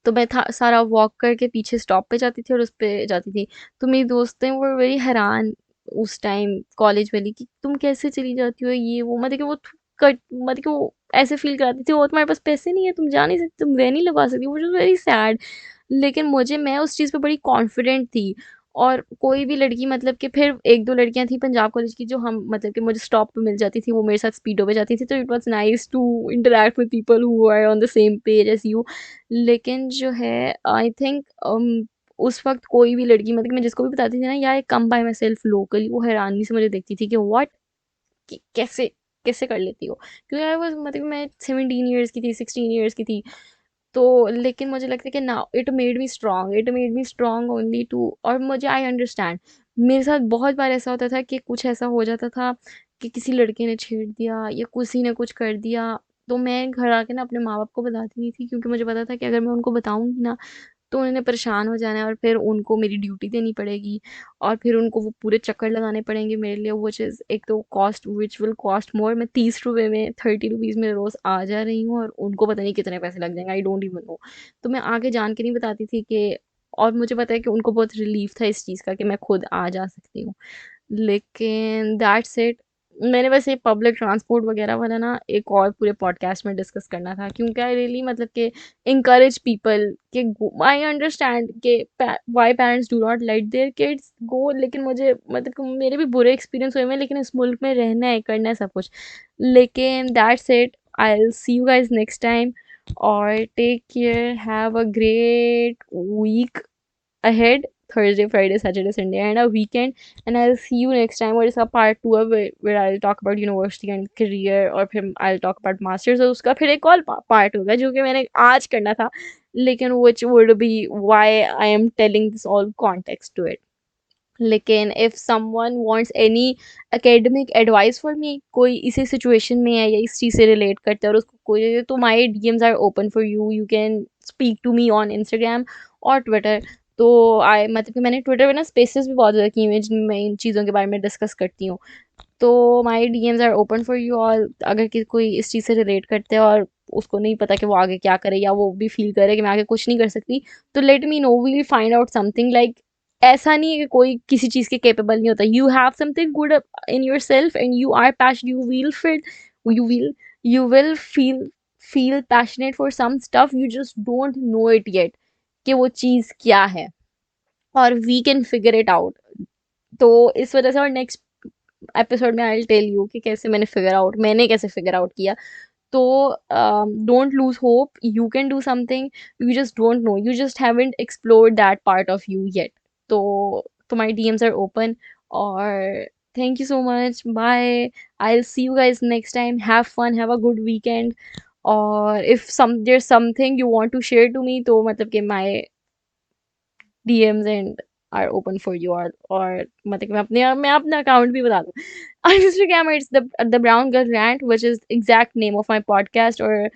तो मैं था सारा वॉक करके पीछे स्टॉप पे जाती थी, और उस पे जाती थी। तो मेरी दोस्तें वो वेरी हैरान उस टाइम कॉलेज वाली, कि तुम कैसे चली जाती हो, ये वो। मतलब कि वो कट मतलब कि वो ऐसे फील कराती थी, वो तुम्हारे पास पैसे नहीं है, तुम जा नहीं सकती, तुम वह नहीं लगवा सकती, वो इज़ वेरी सैड। लेकिन मैं उस चीज़ पे बड़ी कॉन्फिडेंट थी। और कोई भी लड़की मतलब कि फिर 1-2 लड़कियाँ थी पंजाब कॉलेज की, जो हम मतलब कि मुझे स्टॉप पे मिल जाती थी, वो मेरे साथ स्पीडो पे जाती थी, तो it was nice to interact with people who are on the same page as you. लेकिन जो है आई थिंक उस वक़्त कोई भी लड़की मतलब कि मैं जिसको भी बताती थी ना, यार I come by myself locally, वो हैरानी से मुझे देखती थी कि व्हाट? कैसे? कैसे कर लेती हो, क्योंकि आई वाज मतलब मैं 17 ईयर्स की थी, 16 ईयर्स की थी। तो लेकिन मुझे लगता है कि now it made me strong only too, और मुझे आई अंडरस्टैंड। मेरे साथ बहुत बार ऐसा होता था कि कुछ ऐसा हो जाता था कि किसी लड़के ने छेड़ दिया या किसी ने कुछ कर दिया, तो मैं घर आके ना अपने माँ बाप को बताती नहीं थी, क्योंकि मुझे पता था कि अगर मैं उनको बताऊंगी ना तो उन्होंने परेशान हो जाना है, और फिर उनको मेरी ड्यूटी देनी पड़ेगी, और फिर उनको वो पूरे चक्कर लगाने पड़ेंगे मेरे लिए, वो चीज़ एक तो cost which will cost more. मैं 30 रुपये में 30 रुपीज़ में रोज़ आ जा रही हूँ, और उनको पता नहीं कितने पैसे लग जाएंगे, आई डोंट इवन नो। तो मैं आगे जान के नहीं बताती थी कि, और मुझे पता है कि उनको बहुत रिलीफ था इस चीज़ का कि मैं खुद आ जा सकती हूँ। लेकिन दैट्स इट। मैंने बस ये पब्लिक ट्रांसपोर्ट वगैरह वाला ना एक और पूरे पॉडकास्ट में डिस्कस करना था, क्योंकि आई रियली मतलब कि encourage people कि आई अंडरस्टैंड कि why parents do not let their kids go, लेकिन मुझे मतलब कि मेरे भी बुरे एक्सपीरियंस हुए हैं, लेकिन इस मुल्क में रहना है, करना है सब कुछ। लेकिन that's it, I will see you guys next time, और take care, have a great week ahead, Thursday, Friday, Saturday, Sunday, and a weekend. And I'll see you next time. और इसका part 2 है where I'll talk about university and career, और फिर I'll talk about masters, और उसका फिर एक और part होगा जो कि मैंने आज करना था, लेकिन which would be why I am telling this all context to it. लेकिन if someone wants any academic advice for me, कोई इसी सिचुएशन में है या इस चीज़ से रिलेट करता है और उसको कोई, तो my DMs are open for you, you can speak to me on Instagram और ट्विटर। तो आई मतलब कि मैंने ट्विटर पे ना स्पेसेस भी बहुत ज़्यादा की हुई हैं जिनमें मैं इन चीज़ों के बारे में डिस्कस करती हूँ। तो my DMs are open for you all, अगर कोई इस चीज़ से रिलेट करते हैं और उसको नहीं पता कि वो आगे क्या करे, या वो भी फील करे कि मैं आगे कुछ नहीं कर सकती, तो let me know, we will find out something. Like ऐसा नहीं है कि कोई किसी चीज़ के केपेबल नहीं होता, you have something good in yourself and you are passion, you will you will feel passionate for some stuff, you just don't know it yet कि वो चीज़ क्या है, और we can figure it out. तो इस वजह से, और नेक्स्ट एपिसोड में आई विल टेल यू कि मैंने कैसे फिगर आउट किया। तो don't lose hope, you can do something, you just don't no, you just haven't explored that part of you yet. तो माई डीएम्स आर ओपन, और thank you so much, bye, I'll see you guys next time, have fun, have a good weekend, or if there's something you want to share to me, तो मतलब कि my DMs and are open for you, or मतलब कि मैं अपना account भी बता दूँ। On Instagram it's the brown girl rant, which is exact name of my podcast, or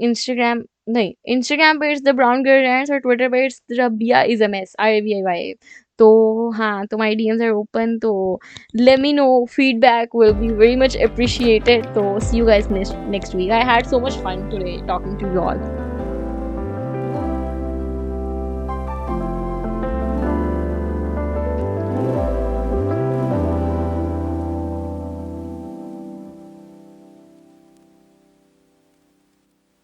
Instagram नहीं, Instagram पे it's the brown girl rants, और Twitter पे it's Rabia is a mess, RABIYA। तो हाँ, तो my DMs are open, तो let me know, feedback will be very much appreciated। तो see you guys next week, I had so much fun today talking to you all।